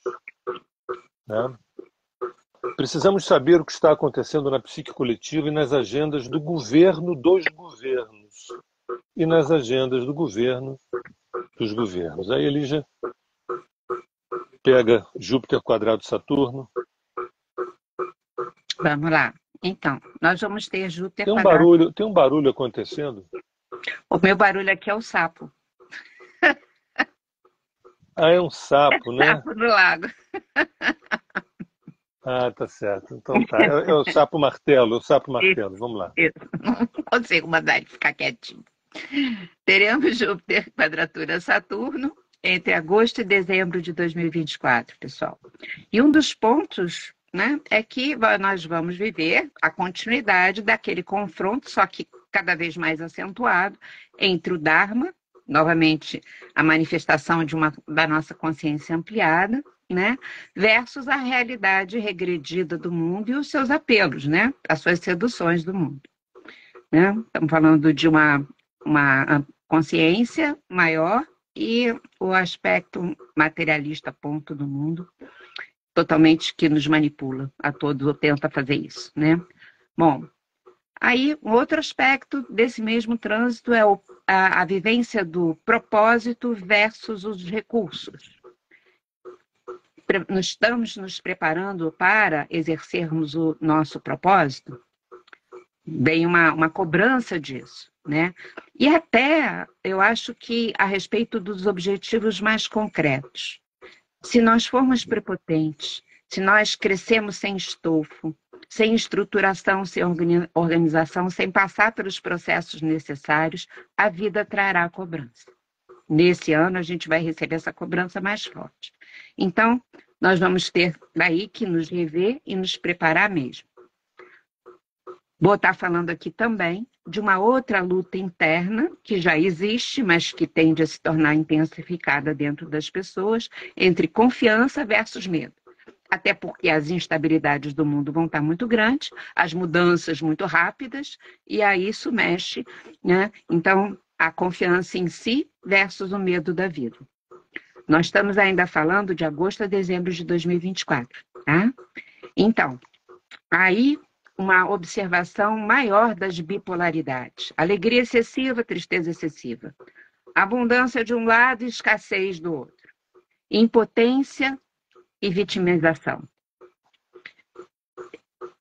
Né? Precisamos saber o que está acontecendo na psique coletiva e nas agendas do governo dos governos. E nas agendas do governo dos governos. Aí, Elígia, pega Júpiter quadrado Saturno. Vamos lá. Então, nós vamos ter Júpiter quadrado. Tem um barulho acontecendo? O meu barulho aqui é o sapo. É um sapo, né? Sapo do lago. Tá certo. Então tá. É o sapo martelo, vamos lá. Eu não consigo mandar ele ficar quietinho. Teremos Júpiter quadratura Saturno entre agosto e dezembro de 2024, pessoal. E um dos pontos, né, é que nós vamos viver a continuidade daquele confronto, só que cada vez mais acentuado, entre o Dharma, novamente a manifestação da nossa consciência ampliada, né, versus a realidade regredida do mundo e os seus apelos, né, as suas seduções do mundo. Né? Estamos falando de uma consciência maior e o aspecto materialista ponto do mundo, totalmente que nos manipula a todos, ou tenta fazer isso, né? Bom, aí um outro aspecto desse mesmo trânsito é a vivência do propósito versus os recursos. Nós estamos nos preparando para exercermos o nosso propósito? Vem uma cobrança disso, né? E até, eu acho que a respeito dos objetivos mais concretos. Se nós formos prepotentes, se nós crescemos sem estofo, sem estruturação, sem organização, sem passar pelos processos necessários, a vida trará a cobrança. Nesse ano, a gente vai receber essa cobrança mais forte. Então, nós vamos ter daí que nos rever e nos preparar mesmo. Vou estar falando aqui também de uma outra luta interna que já existe, mas que tende a se tornar intensificada dentro das pessoas, entre confiança versus medo. Até porque as instabilidades do mundo vão estar muito grandes, as mudanças muito rápidas, e aí isso mexe, né? Então, a confiança em si versus o medo da vida. Nós estamos ainda falando de agosto a dezembro de 2024, tá? Então, aí uma observação maior das bipolaridades. Alegria excessiva, tristeza excessiva. Abundância de um lado e escassez do outro. Impotência e vitimização.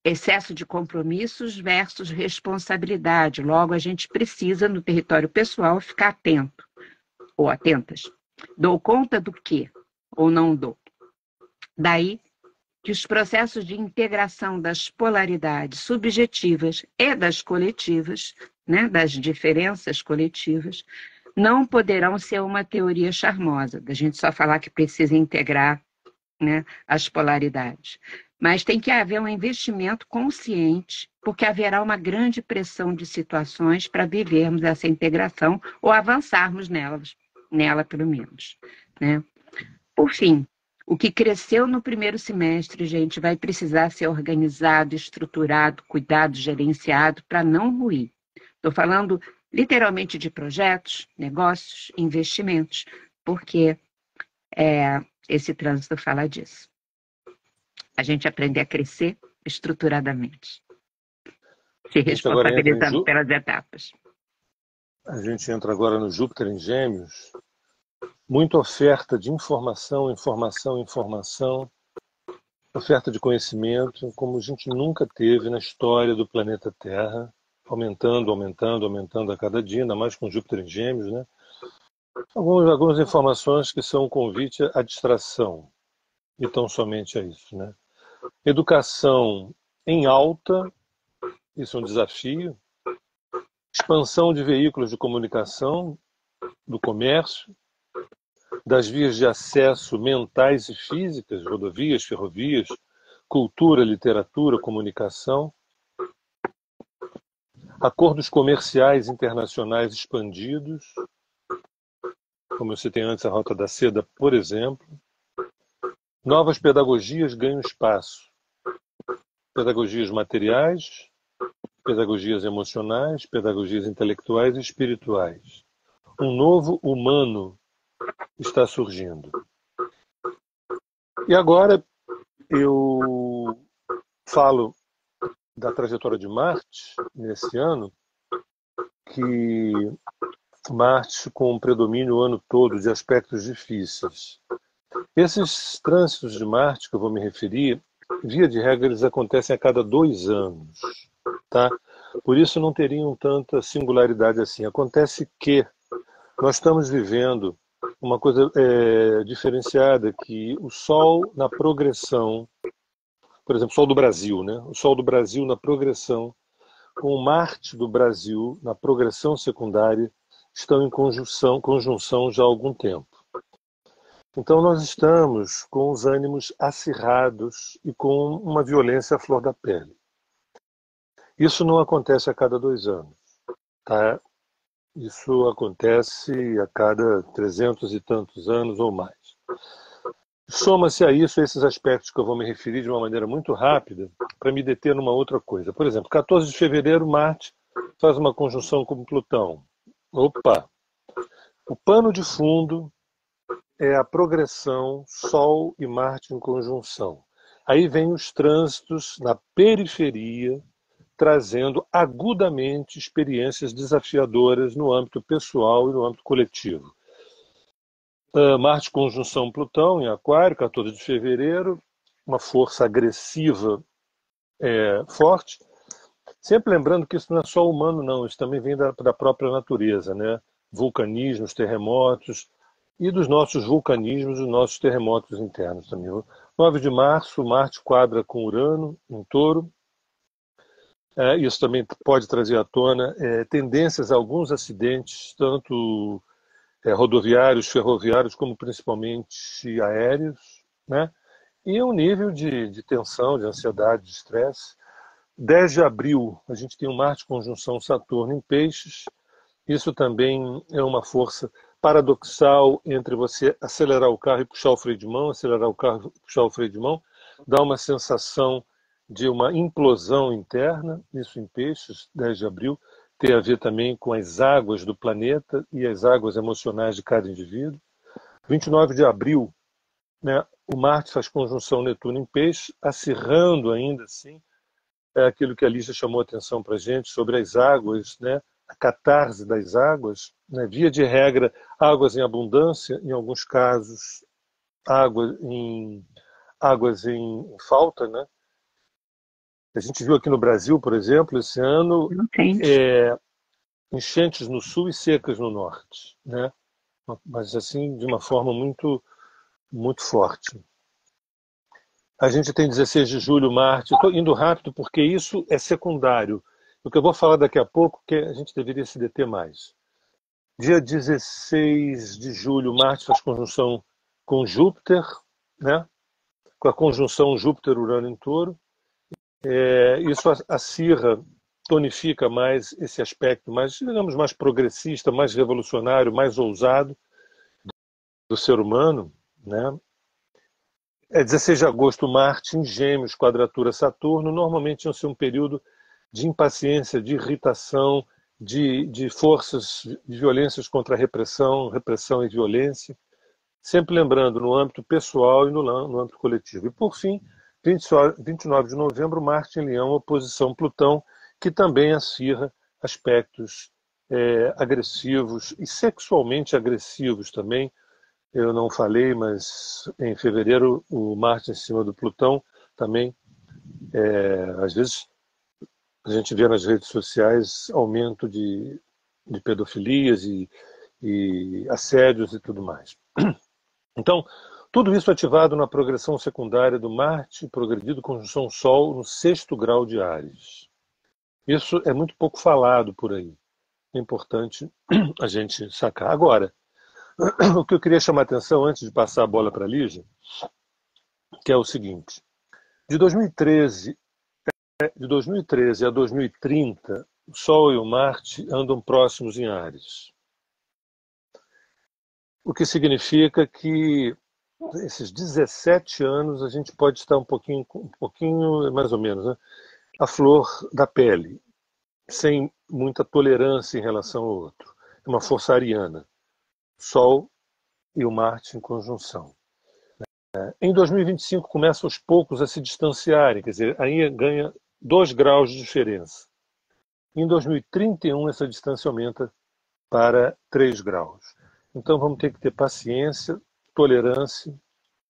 Excesso de compromissos versus responsabilidade. Logo, a gente precisa, no território pessoal, ficar atento ou atentas. Dou conta do quê? Ou não dou? Daí que os processos de integração das polaridades subjetivas e das coletivas, né, das diferenças coletivas, não poderão ser uma teoria charmosa, da gente só falar que precisa integrar, né, as polaridades. Mas tem que haver um investimento consciente, porque haverá uma grande pressão de situações para vivermos essa integração ou avançarmos nela pelo menos, né? Por fim, o que cresceu no primeiro semestre, gente, vai precisar ser organizado, estruturado, cuidado, gerenciado para não ruir. Estou falando literalmente de projetos, negócios, investimentos, porque esse trânsito fala disso. A gente aprende a crescer estruturadamente, se responsabilizando pelas etapas. A gente entra agora no Júpiter em Gêmeos. Muita oferta de informação, oferta de conhecimento, como a gente nunca teve na história do planeta Terra, aumentando a cada dia, ainda mais com Júpiter em Gêmeos, né? Algumas informações que são um convite à distração, e tão somente a isso, né? Educação em alta, isso é um desafio. Expansão de veículos de comunicação, do comércio, das vias de acesso mentais e físicas, rodovias, ferrovias, cultura, literatura, comunicação, acordos comerciais internacionais expandidos, como eu citei antes, a Rota da Seda, por exemplo. Novas pedagogias ganham espaço. Pedagogias materiais, pedagogias emocionais, pedagogias intelectuais e espirituais. Um novo humano está surgindo. E agora eu falo da trajetória de Marte nesse ano, que Marte com um predomínio o ano todo de aspectos difíceis. Esses trânsitos de Marte que eu vou me referir, via de regra, eles acontecem a cada 2 anos, tá? Por isso não teriam tanta singularidade assim. Acontece que nós estamos vivendo uma coisa diferenciada, que o Sol na progressão, por exemplo, o Sol do Brasil, né? O Sol do Brasil na progressão, com o Marte do Brasil na progressão secundária, estão em conjunção já há algum tempo. Então nós estamos com os ânimos acirrados e com uma violência à flor da pele. Isso não acontece a cada 2 anos, tá? Isso acontece a cada 300 e tantos anos ou mais. Soma-se a isso esses aspectos que eu vou me referir de uma maneira muito rápida para me deter numa outra coisa. Por exemplo, 14 de fevereiro, Marte faz uma conjunção com Plutão. Opa! O pano de fundo é a progressão Sol e Marte em conjunção. Aí vem os trânsitos na periferia, trazendo agudamente experiências desafiadoras no âmbito pessoal e no âmbito coletivo. Marte conjunção Plutão em Aquário, 14 de fevereiro, uma força agressiva forte. Sempre lembrando que isso não é só humano, não, isso também vem da própria natureza, né? Vulcanismos, terremotos e dos nossos vulcanismos, dos nossos terremotos internos também. 9 de março, Marte quadra com Urano em Touro. Isso também pode trazer à tona tendências a alguns acidentes, tanto rodoviários, ferroviários, como principalmente aéreos, né? E um nível de tensão, de ansiedade, de estresse. 10 de abril, a gente tem um Marte conjunção Saturno em Peixes. Isso também é uma força paradoxal entre você acelerar o carro e puxar o freio de mão, acelerar o carro e puxar o freio de mão, dá uma sensação de uma implosão interna, isso em Peixes, 10 de abril, tem a ver também com as águas do planeta e as águas emocionais de cada indivíduo. 29 de abril, né, o Marte faz conjunção Netuno em Peixe, acirrando ainda assim aquilo que a Lígia chamou a atenção para a gente sobre as águas, né, a catarse das águas, né, via de regra, águas em abundância, em alguns casos, águas em falta, né? A gente viu aqui no Brasil, por exemplo, esse ano, enchentes no sul e secas no norte, né? Mas assim, de uma forma muito, muito forte. A gente tem 16 de julho, Marte. Estou indo rápido porque isso é secundário. O que eu vou falar daqui a pouco, que a gente deveria se deter mais. Dia 16 de julho, Marte faz conjunção com Júpiter, né? Com a conjunção Júpiter-Urano em Touro. Isso acirra, tonifica mais esse aspecto mais, digamos, mais progressista, mais revolucionário, mais ousado do ser humano, né? 16 de agosto, Marte em Gêmeos, quadratura Saturno, normalmente ia ser um período de impaciência, de irritação, de forças, de violências contra a repressão, repressão e violência, sempre lembrando no âmbito pessoal e no âmbito coletivo. E, por fim, 29 de novembro, Marte em Leão, oposição Plutão, que também acirra aspectos agressivos e sexualmente agressivos também. Eu não falei, mas em fevereiro o Marte em cima do Plutão também, às vezes a gente vê nas redes sociais aumento de pedofilias e assédios e tudo mais. Então, tudo isso ativado na progressão secundária do Marte, progredido conjunção Sol no 6º grau de Áries. Isso é muito pouco falado por aí. É importante a gente sacar. Agora, o que eu queria chamar a atenção antes de passar a bola para a Lígia, que é o seguinte. De 2013 a 2030, o Sol e o Marte andam próximos em Áries. O que significa que esses 17 anos a gente pode estar um pouquinho mais ou menos, né, à flor da pele, sem muita tolerância em relação ao outro. É uma força ariana. Sol e o Marte em conjunção. Em 2025 começa aos poucos a se distanciarem, quer dizer, aí ganha 2 graus de diferença. Em 2031 essa distância aumenta para 3 graus. Então vamos ter que ter paciência, tolerância,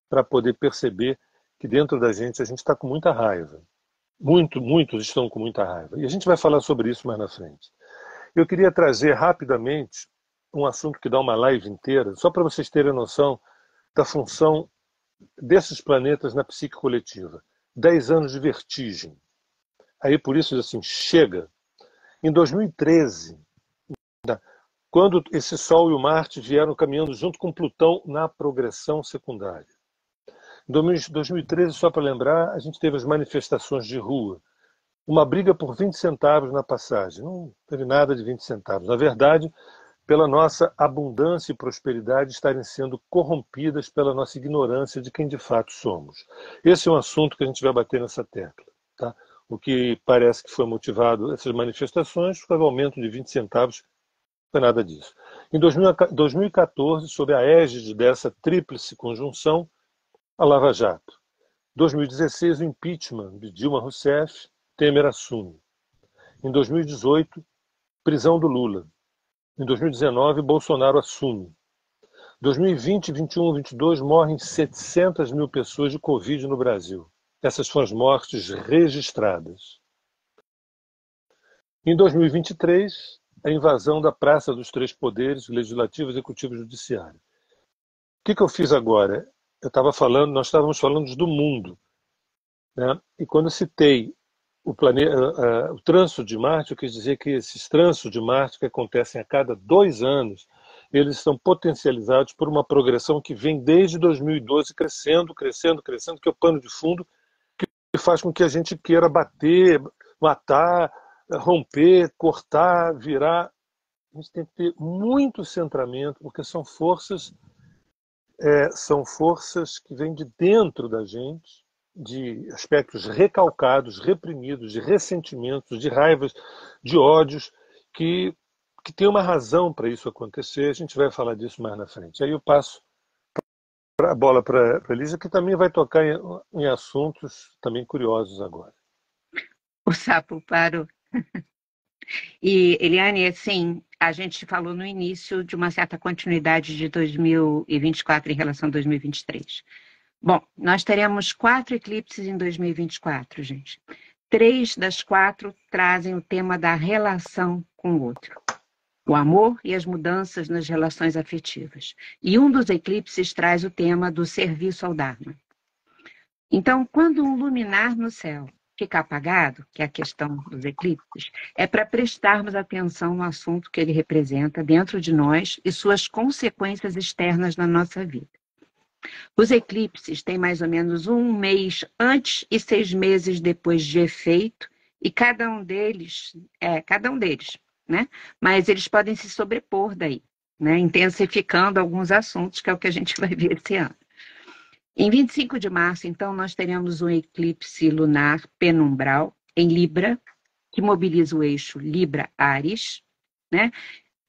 para poder perceber que dentro da gente a gente está com muita raiva. Muitos estão com muita raiva. E a gente vai falar sobre isso mais na frente. Eu queria trazer rapidamente um assunto que dá uma live inteira, só para vocês terem noção da função desses planetas na psique coletiva. 10 anos de vertigem. Aí por isso, assim, chega. Em 2013, quando esse Sol e o Marte vieram caminhando junto com Plutão na progressão secundária. Em 2013, só para lembrar, a gente teve as manifestações de rua. Uma briga por 20 centavos na passagem. Não teve nada de 20 centavos. Na verdade, pela nossa abundância e prosperidade estarem sendo corrompidas pela nossa ignorância de quem de fato somos. Esse é um assunto que a gente vai bater nessa tecla. Tá? O que parece que foi motivado essas manifestações foi o aumento de 20 centavos, não foi nada disso. Em 2014, sob a égide dessa tríplice conjunção, a Lava Jato. 2016, o impeachment de Dilma Rousseff, Temer assume. Em 2018, prisão do Lula. Em 2019, Bolsonaro assume. 2020, 21, 22, morrem 700 mil pessoas de Covid no Brasil. Essas foram as mortes registradas. Em 2023, a invasão da Praça dos Três Poderes, Legislativo, Executivo e Judiciário. O que eu fiz agora? Nós estávamos falando do mundo, né? E quando eu citei o trânsito de Marte, eu quis dizer que esses trânsitos de Marte que acontecem a cada 2 anos, eles estão potencializados por uma progressão que vem desde 2012 crescendo, crescendo, crescendo, que é o pano de fundo que faz com que a gente queira bater, matar, romper, cortar, virar. A gente tem que ter muito centramento, porque são forças que vêm de dentro da gente, de aspectos recalcados, reprimidos, de ressentimentos, de raivas, de ódios, que tem uma razão para isso acontecer. A gente vai falar disso mais na frente. Aí eu passo a bola para a Elisa, que também vai tocar em assuntos também curiosos agora. O sapo parou. E, Eliane, assim, a gente falou no início de uma certa continuidade de 2024 em relação a 2023. Bom, nós teremos 4 eclipses em 2024, gente. 3 das 4 trazem o tema da relação com o outro. O amor e as mudanças nas relações afetivas. E um dos eclipses traz o tema do serviço ao Dharma. Então, quando um luminar no céu fica apagado, que é a questão dos eclipses, é para prestarmos atenção no assunto que ele representa dentro de nós e suas consequências externas na nossa vida. Os eclipses têm mais ou menos 1 mês antes e 6 meses depois de efeito, e cada um deles, né? Mas eles podem se sobrepor daí, né? Intensificando alguns assuntos, que é o que a gente vai ver esse ano. Em 25 de março, então, nós teremos um eclipse lunar penumbral em Libra, que mobiliza o eixo Libra-Áries, né?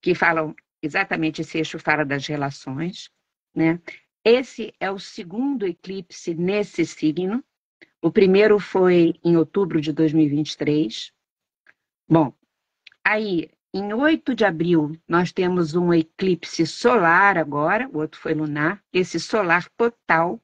Que falam, exatamente esse eixo fala das relações, né? Esse é o segundo eclipse nesse signo. O primeiro foi em outubro de 2023. Bom, aí, em 8 de abril, nós temos um eclipse solar agora, o outro foi lunar, esse solar total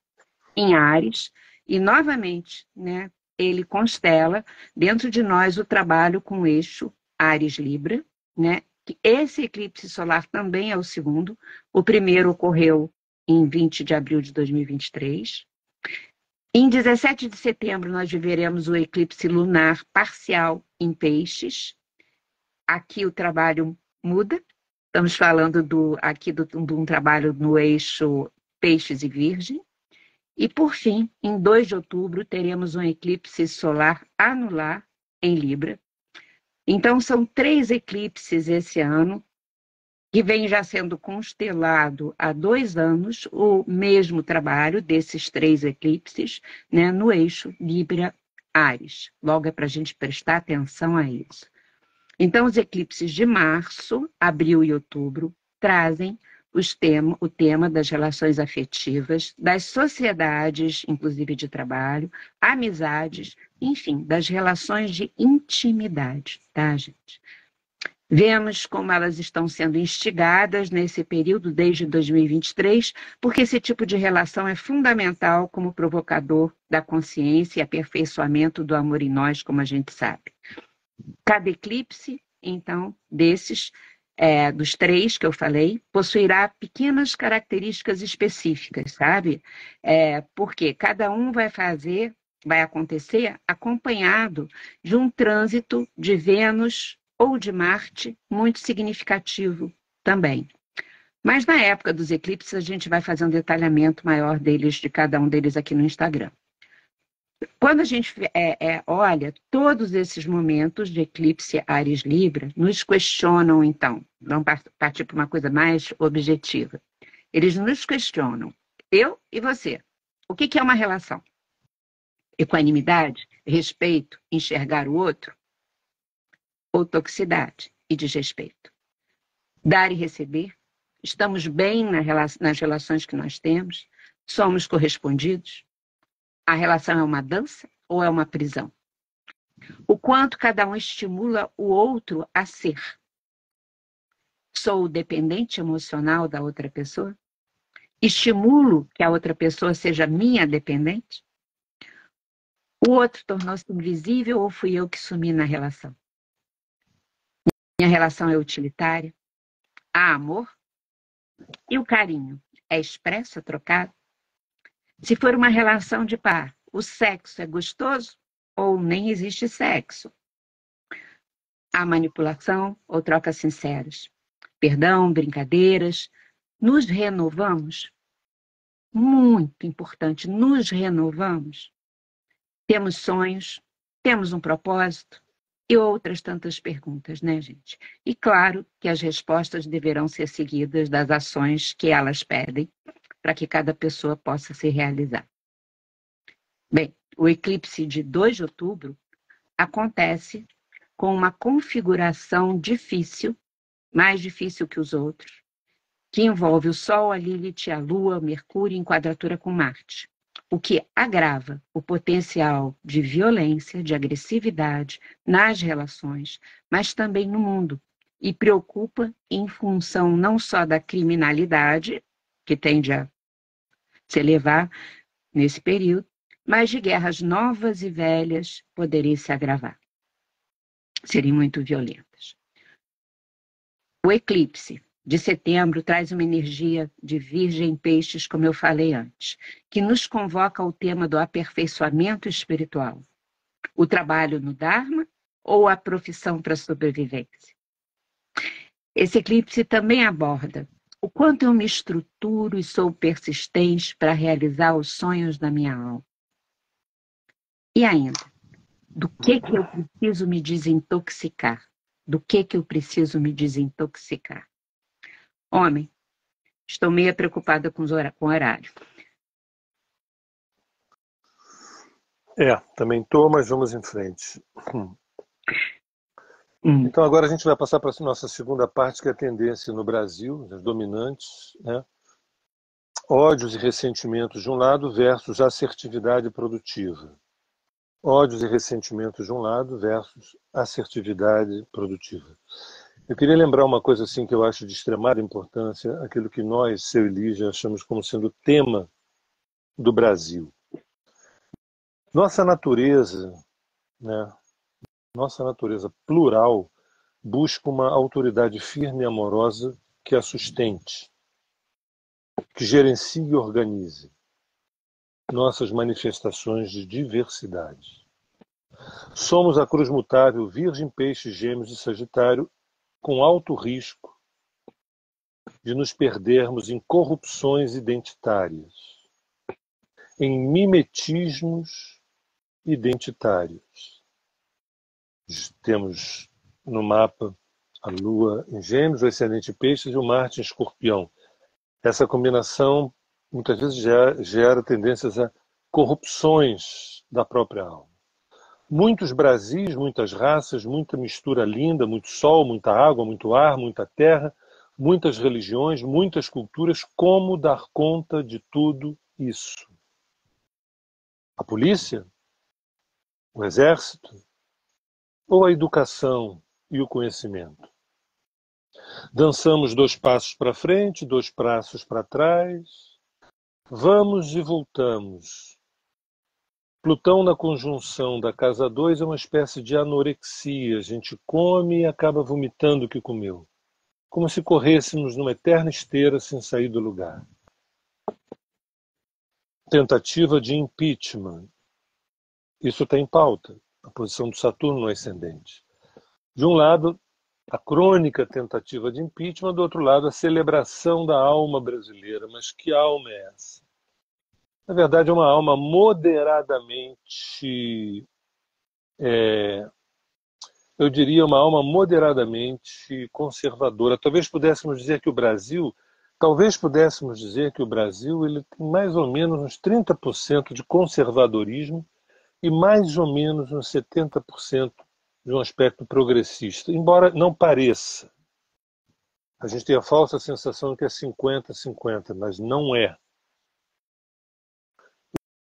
em Áries, e novamente, né, ele constela dentro de nós o trabalho com o eixo Áries-Libra, né? Esse eclipse solar também é o segundo. O primeiro ocorreu em 20 de abril de 2023. Em 17 de setembro, nós viveremos o eclipse lunar parcial em Peixes. Aqui o trabalho muda. Estamos falando de um trabalho no eixo Peixes e Virgem. E, por fim, em 2 de outubro, teremos um eclipse solar anular em Libra. Então, são 3 eclipses esse ano, que vem já sendo constelado há 2 anos, o mesmo trabalho desses 3 eclipses, né, no eixo Libra-Áries. Logo é para a gente prestar atenção a isso. Então, os eclipses de março, abril e outubro trazem o tema das relações afetivas, das sociedades, inclusive de trabalho, amizades, enfim, das relações de intimidade, tá, gente? Vemos como elas estão sendo instigadas nesse período desde 2023, porque esse tipo de relação é fundamental como provocador da consciência e aperfeiçoamento do amor em nós, como a gente sabe. Cada eclipse, então, desses, dos 3 que eu falei, possuirá pequenas características específicas, sabe? Porque cada um vai acontecer acompanhado de um trânsito de Vênus ou de Marte muito significativo também. Mas na época dos eclipses, a gente vai fazer um detalhamento maior deles, de cada um deles aqui no Instagram. Quando a gente olha, todos esses momentos de eclipse Áries Libra nos questionam, então, vamos partir para uma coisa mais objetiva. Eles nos questionam, eu e você. O que é uma relação? Equanimidade, respeito, enxergar o outro? Ou toxicidade e desrespeito? Dar e receber? Estamos bem nas relações que nós temos? Somos correspondidos? A relação é uma dança ou é uma prisão? O quanto cada um estimula o outro a ser? Sou o dependente emocional da outra pessoa? Estimulo que a outra pessoa seja minha dependente? O outro tornou-se invisível ou fui eu que sumi na relação? Minha relação é utilitária? Há amor? E o carinho? É expresso, é trocado? Se for uma relação de par, o sexo é gostoso ou nem existe sexo? Há manipulação ou trocas sinceras? Perdão, brincadeiras? Nos renovamos? Muito importante, nos renovamos? Temos sonhos? Temos um propósito? E outras tantas perguntas, né, gente? E claro que as respostas deverão ser seguidas das ações que elas pedem para que cada pessoa possa se realizar. Bem, o eclipse de 2 de outubro acontece com uma configuração difícil, mais difícil que os outros, que envolve o Sol, a Lilith, a Lua, Mercúrio em quadratura com Marte, o que agrava o potencial de violência, de agressividade nas relações, mas também no mundo, e preocupa em função não só da criminalidade, que tende a se elevar nesse período, mas de guerras novas e velhas poderiam se agravar, seriam muito violentas. O eclipse de setembro traz uma energia de Virgem Peixes, como eu falei antes, que nos convoca ao tema do aperfeiçoamento espiritual. O trabalho no Dharma ou a profissão para a sobrevivência? Esse eclipse também aborda o quanto eu me estruturo e sou persistente para realizar os sonhos da minha alma. E ainda, do que eu preciso me desintoxicar? Do que eu preciso me desintoxicar? Homem, estou meio preocupada com o horário. Também estou, mas vamos em frente. Então agora a gente vai passar para a nossa segunda parte, que é a tendência no Brasil, as dominantes, né? Ódios e ressentimentos de um lado versus assertividade produtiva. Ódios e ressentimentos de um lado versus assertividade produtiva. Eu queria lembrar uma coisa assim que eu acho de extremada importância, aquilo que nós, Seu e Lígia, achamos como sendo o tema do Brasil. Nossa natureza, né? Nossa natureza plural busca uma autoridade firme e amorosa que a sustente, que gerencie e organize nossas manifestações de diversidade. Somos a cruz mutável Virgem, Peixe, Gêmeos e Sagitário, com alto risco de nos perdermos em corrupções identitárias, em mimetismos identitários. Temos no mapa a Lua em Gêmeos, o ascendente Peixes e o Marte em Escorpião. Essa combinação muitas vezes gera tendências a corrupções da própria alma. Muitos Brasis, muitas raças, muita mistura linda, muito sol, muita água, muito ar, muita terra, muitas religiões, muitas culturas. Como dar conta de tudo isso? A polícia? O exército? Ou a educação e o conhecimento? Dançamos 2 passos para frente, 2 passos para trás. Vamos e voltamos. Plutão na conjunção da casa 2 é uma espécie de anorexia. A gente come e acaba vomitando o que comeu. Como se corrêssemos numa eterna esteira sem sair do lugar. Tentativa de impeachment. Isso está em pauta. A posição do Saturno no ascendente. De um lado, a crônica tentativa de impeachment, do outro lado, a celebração da alma brasileira. Mas que alma é essa? Na verdade, é uma alma moderadamente, eu diria, uma alma moderadamente conservadora. Talvez pudéssemos dizer que o Brasil ele tem mais ou menos uns 30% de conservadorismo e mais ou menos uns 70% de um aspecto progressista, embora não pareça. A gente tem a falsa sensação que é 50-50, mas não é.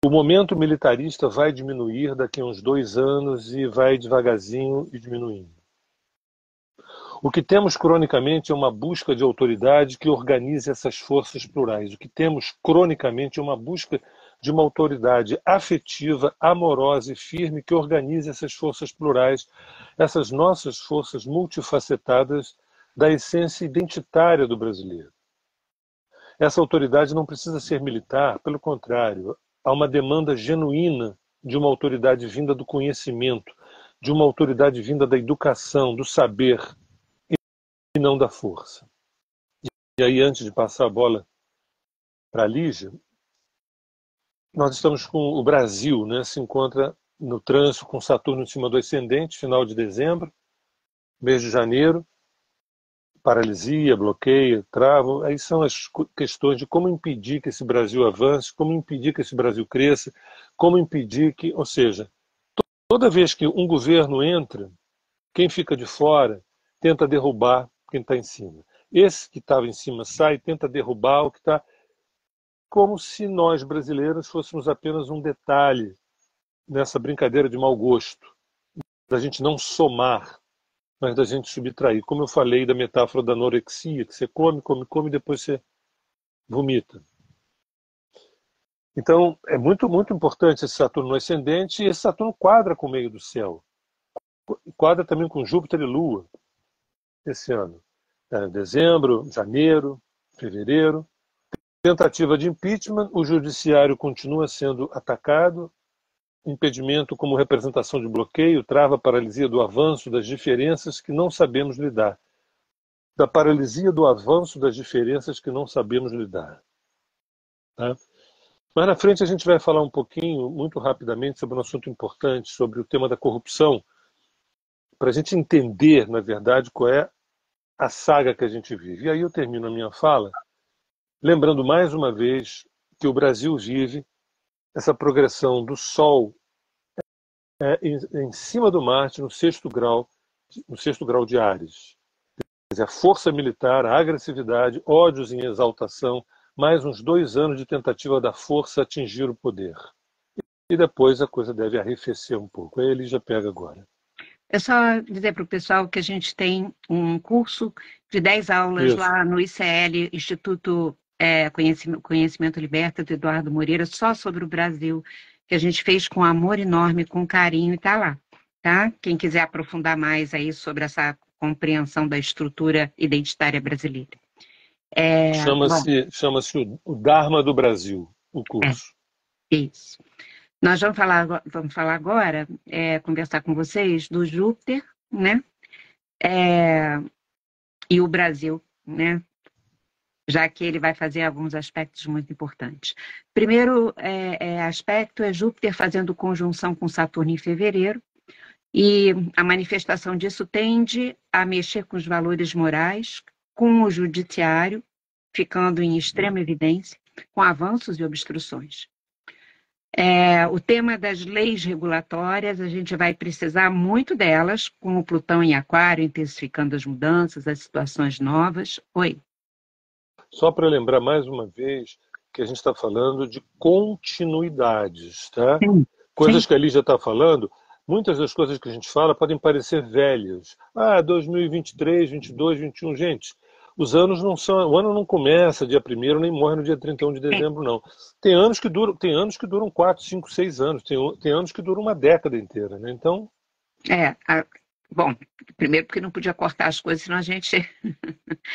O momento militarista vai diminuir daqui a uns 2 anos e vai devagarzinho e diminuindo. O que temos cronicamente é uma busca de autoridade que organize essas forças plurais. O que temos cronicamente é uma busca de uma autoridade afetiva, amorosa e firme que organize essas forças plurais, essas nossas forças multifacetadas da essência identitária do brasileiro. Essa autoridade não precisa ser militar, pelo contrário, há uma demanda genuína de uma autoridade vinda do conhecimento, de uma autoridade vinda da educação, do saber, e não da força. E aí, antes de passar a bola para a Lígia, nós estamos com o Brasil, né? Se encontra no trânsito com Saturno em cima do ascendente, final de dezembro, mês de janeiro, paralisia, bloqueio, travo. Aí são as questões de como impedir que esse Brasil avance, como impedir que esse Brasil cresça, como impedir que, ou seja, toda vez que um governo entra, quem fica de fora tenta derrubar quem está em cima. Esse que estava em cima sai e tenta derrubar o que está, como se nós brasileiros fôssemos apenas um detalhe nessa brincadeira de mau gosto, da gente não somar, mas da gente subtrair. Como eu falei da metáfora da anorexia, que você come, come, come e depois você vomita. Então, é muito, muito importante esse Saturno no ascendente, e esse Saturno quadra com o meio do céu. Quadra também com Júpiter e Lua esse ano. Dezembro, janeiro, fevereiro. Tentativa de impeachment, o judiciário continua sendo atacado, impedimento como representação de bloqueio, trava, paralisia do avanço das diferenças que não sabemos lidar. Da paralisia do avanço das diferenças que não sabemos lidar. Tá? Mas na frente a gente vai falar um pouquinho, muito rapidamente, sobre um assunto importante, sobre o tema da corrupção, para a gente entender, na verdade, qual é a saga que a gente vive. E aí eu termino a minha fala lembrando mais uma vez que o Brasil vive essa progressão do Sol em cima do Marte, no sexto grau de Áries. Quer dizer, a força militar, a agressividade, ódios em exaltação, mais uns 2 anos de tentativa da força atingir o poder. E depois a coisa deve arrefecer um pouco. Aí ele já pega agora. É só dizer para o pessoal que a gente tem um curso de 10 aulas Isso. lá no ICL, Instituto Conhecimento Liberta, do Eduardo Moreira, só sobre o Brasil, que a gente fez com amor enorme, com carinho, e está lá. Tá? Quem quiser aprofundar mais aí sobre essa compreensão da estrutura identitária brasileira. Chama-se o Dharma do Brasil, o curso. Isso. Nós vamos falar agora, conversar com vocês do Júpiter, né? E o Brasil, né? Já que ele vai fazer alguns aspectos muito importantes. Primeiro aspecto é Júpiter fazendo conjunção com Saturno em fevereiro, e a manifestação disso tende a mexer com os valores morais, com o judiciário, ficando em extrema evidência, com avanços e obstruções. O tema das leis regulatórias, a gente vai precisar muito delas, com o Plutão em Aquário, intensificando as mudanças, as situações novas. Oi. Só para lembrar mais uma vez que a gente está falando de continuidades, tá? Sim. Coisas Sim. que a Lígia está falando, muitas das coisas que a gente fala podem parecer velhas. 2023, 22, 21, gente, os anos não são, o ano não começa dia 1º nem morre no dia 31 de dezembro, não. Tem anos que duram 4, 5, 6 anos, tem anos que duram uma década inteira, né? Então... Bom, primeiro porque não podia cortar as coisas, senão a gente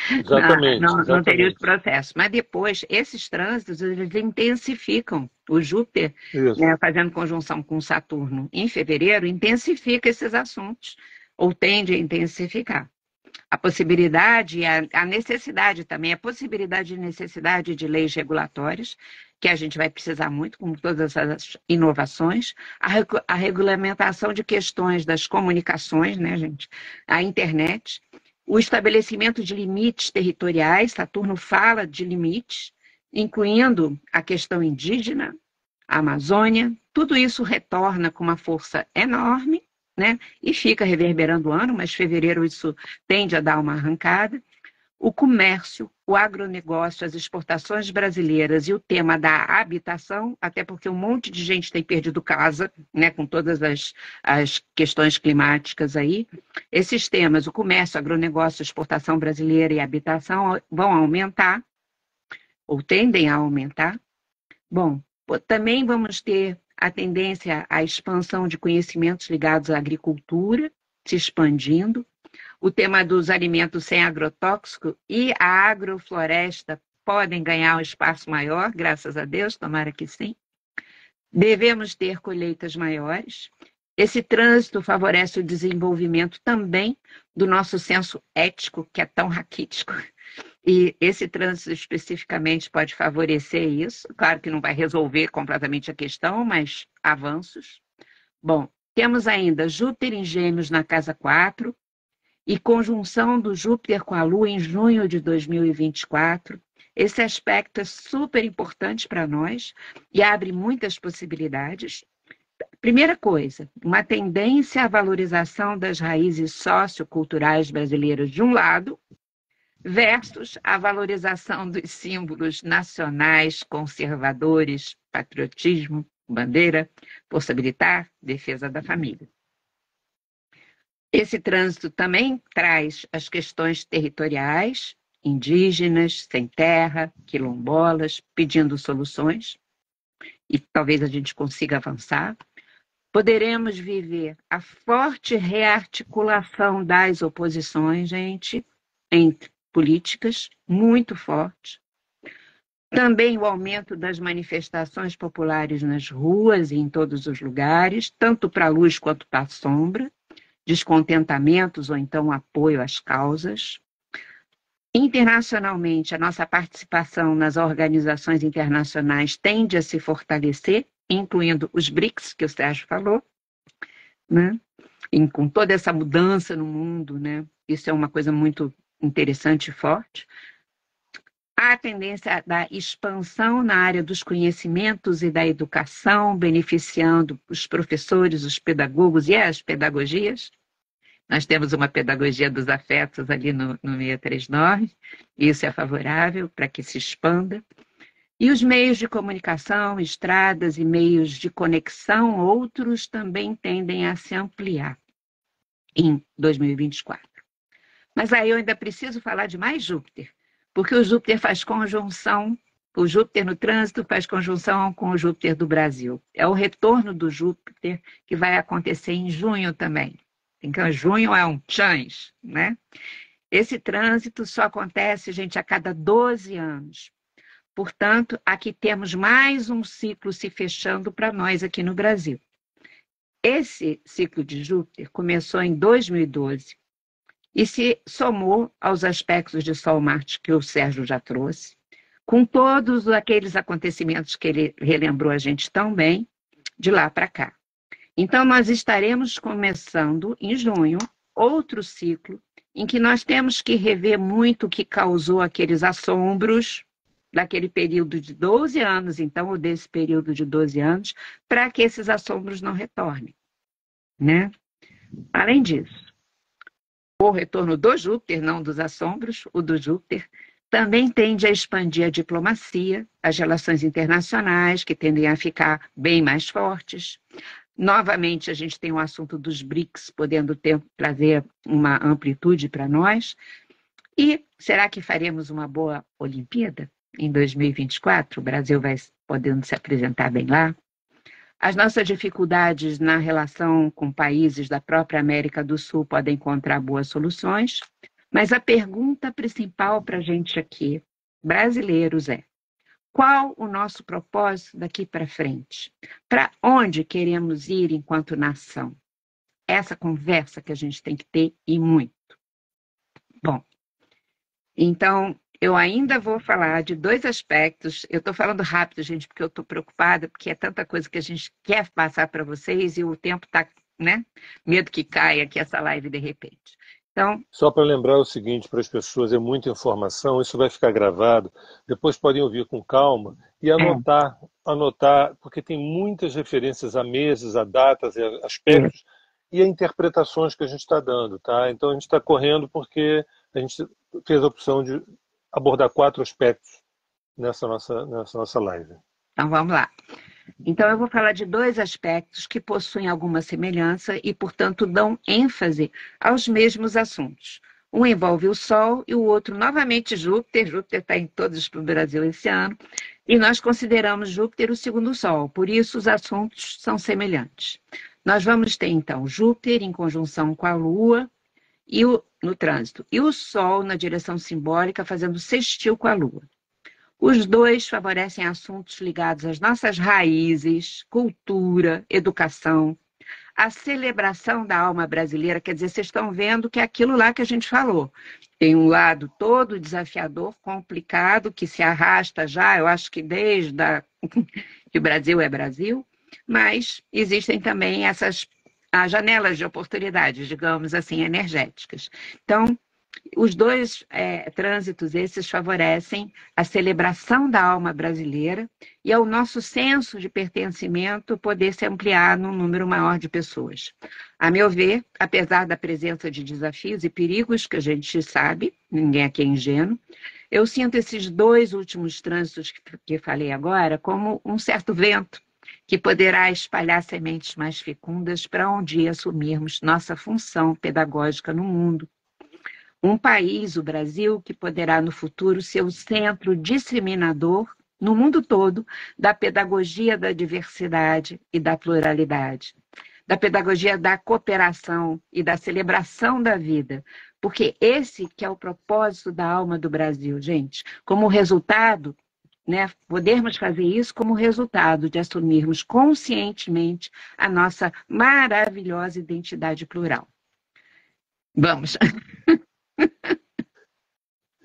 Exatamente. não teria os processos. Mas depois, esses trânsitos, eles intensificam. O Júpiter, né, fazendo conjunção com Saturno em fevereiro, intensifica esses assuntos, ou tende a intensificar. a possibilidade e a necessidade também, a possibilidade e necessidade de leis regulatórias, que a gente vai precisar muito com todas as inovações, a regulamentação de questões das comunicações, né, gente? A internet, o estabelecimento de limites territoriais, Saturno fala de limites, incluindo a questão indígena, a Amazônia, tudo isso retorna com uma força enorme, né? E fica reverberando o ano, mas fevereiro isso tende a dar uma arrancada. O comércio, o agronegócio, as exportações brasileiras e o tema da habitação, até porque um monte de gente tem perdido casa, né, com todas as questões climáticas aí. Esses temas, o comércio, agronegócio, exportação brasileira e habitação, vão aumentar, ou tendem a aumentar. Bom, também vamos ter a tendência à expansão de conhecimentos ligados à agricultura, se expandindo. O tema dos alimentos sem agrotóxico e a agrofloresta podem ganhar um espaço maior, graças a Deus, tomara que sim. Devemos ter colheitas maiores. Esse trânsito favorece o desenvolvimento também do nosso senso ético, que é tão raquítico. E esse trânsito especificamente pode favorecer isso. Claro que não vai resolver completamente a questão, mas avanços. Bom, temos ainda Júpiter em Gêmeos na casa 4 e conjunção do Júpiter com a Lua em junho de 2024. Esse aspecto é super importante para nós e abre muitas possibilidades. Primeira coisa, uma tendência à valorização das raízes socioculturais brasileiras de um lado, versus a valorização dos símbolos nacionais, conservadores, patriotismo, bandeira, força militar, defesa da família. Esse trânsito também traz as questões territoriais, indígenas, sem terra, quilombolas, pedindo soluções, e talvez a gente consiga avançar. Poderemos viver a forte rearticulação das oposições, gente, entre políticas muito fortes. Também o aumento das manifestações populares nas ruas e em todos os lugares, tanto para a luz quanto para a sombra, descontentamentos ou então apoio às causas. Internacionalmente, a nossa participação nas organizações internacionais tende a se fortalecer, incluindo os BRICS, que o Sérgio falou, né? E com toda essa mudança no mundo, né? Isso é uma coisa muito interessante e forte. Há a tendência da expansão na área dos conhecimentos e da educação, beneficiando os professores, os pedagogos e as pedagogias. Nós temos uma pedagogia dos afetos ali no 639, isso é favorável para que se expanda. E os meios de comunicação, estradas e meios de conexão, outros também tendem a se ampliar em 2024. Mas aí eu ainda preciso falar de mais Júpiter, porque o Júpiter faz conjunção, o Júpiter no trânsito faz conjunção com o Júpiter do Brasil. É o retorno do Júpiter que vai acontecer em junho também. Então, junho é um chance, né? Esse trânsito só acontece, gente, a cada 12 anos. Portanto, aqui temos mais um ciclo se fechando para nós aqui no Brasil. Esse ciclo de Júpiter começou em 2012 e se somou aos aspectos de Sol-Marte que o Sérgio já trouxe, com todos aqueles acontecimentos que ele relembrou a gente tão bem, de lá para cá. Então, nós estaremos começando, em junho, outro ciclo, em que nós temos que rever muito o que causou aqueles assombros daquele período de 12 anos, então, ou desse período de 12 anos, para que esses assombros não retornem, né? Além disso, o retorno do Júpiter, não dos assombros, o do Júpiter, também tende a expandir a diplomacia, as relações internacionais, que tendem a ficar bem mais fortes. Novamente, a gente tem o assunto dos BRICS, podendo trazer uma amplitude para nós. E será que faremos uma boa Olimpíada em 2024? O Brasil vai podendo se apresentar bem lá? As nossas dificuldades na relação com países da própria América do Sul podem encontrar boas soluções, mas a pergunta principal para a gente aqui, brasileiros, é: qual o nosso propósito daqui para frente? Para onde queremos ir enquanto nação? Essa conversa que a gente tem que ter e muito. Bom, então eu ainda vou falar de dois aspectos. Eu estou falando rápido, gente, porque eu estou preocupada, porque é tanta coisa que a gente quer passar para vocês e o tempo está, né? Medo que caia aqui essa live de repente. Então, Só para lembrar o seguinte para as pessoas, é muita informação, isso vai ficar gravado, depois podem ouvir com calma e é, anotar, porque tem muitas referências a meses, a datas, a é. aspectos e a interpretações que a gente está dando, tá? Então a gente está correndo porque a gente fez a opção de abordar 4 aspectos nessa nossa live. Então vamos lá. Então, eu vou falar de dois aspectos que possuem alguma semelhança e, portanto, dão ênfase aos mesmos assuntos. Um envolve o Sol e o outro, novamente, Júpiter. Júpiter está em todos para o Brasil esse ano. E nós consideramos Júpiter o segundo Sol, por isso os assuntos são semelhantes. Nós vamos ter, então, Júpiter em conjunção com a Lua no trânsito, e o Sol na direção simbólica fazendo sextil com a Lua. Os dois favorecem assuntos ligados às nossas raízes, cultura, educação, a celebração da alma brasileira. Quer dizer, vocês estão vendo que é aquilo lá que a gente falou. Tem um lado todo desafiador, complicado, que se arrasta já, eu acho que desde que o Brasil é Brasil, mas existem também essas as janelas de oportunidades, digamos assim, energéticas. Então, os dois trânsitos esses favorecem a celebração da alma brasileira e ao nosso senso de pertencimento poder se ampliar num número maior de pessoas. A meu ver, apesar da presença de desafios e perigos que a gente sabe, ninguém aqui é ingênuo, eu sinto esses dois últimos trânsitos que falei agora como um certo vento que poderá espalhar sementes mais fecundas para um dia assumirmos nossa função pedagógica no mundo. Um país, o Brasil, que poderá no futuro ser o centro disseminador no mundo todo da pedagogia da diversidade e da pluralidade, da pedagogia da cooperação e da celebração da vida, porque esse que é o propósito da alma do Brasil, gente. Como resultado, né, podermos fazer isso como resultado de assumirmos conscientemente a nossa maravilhosa identidade plural. Vamos.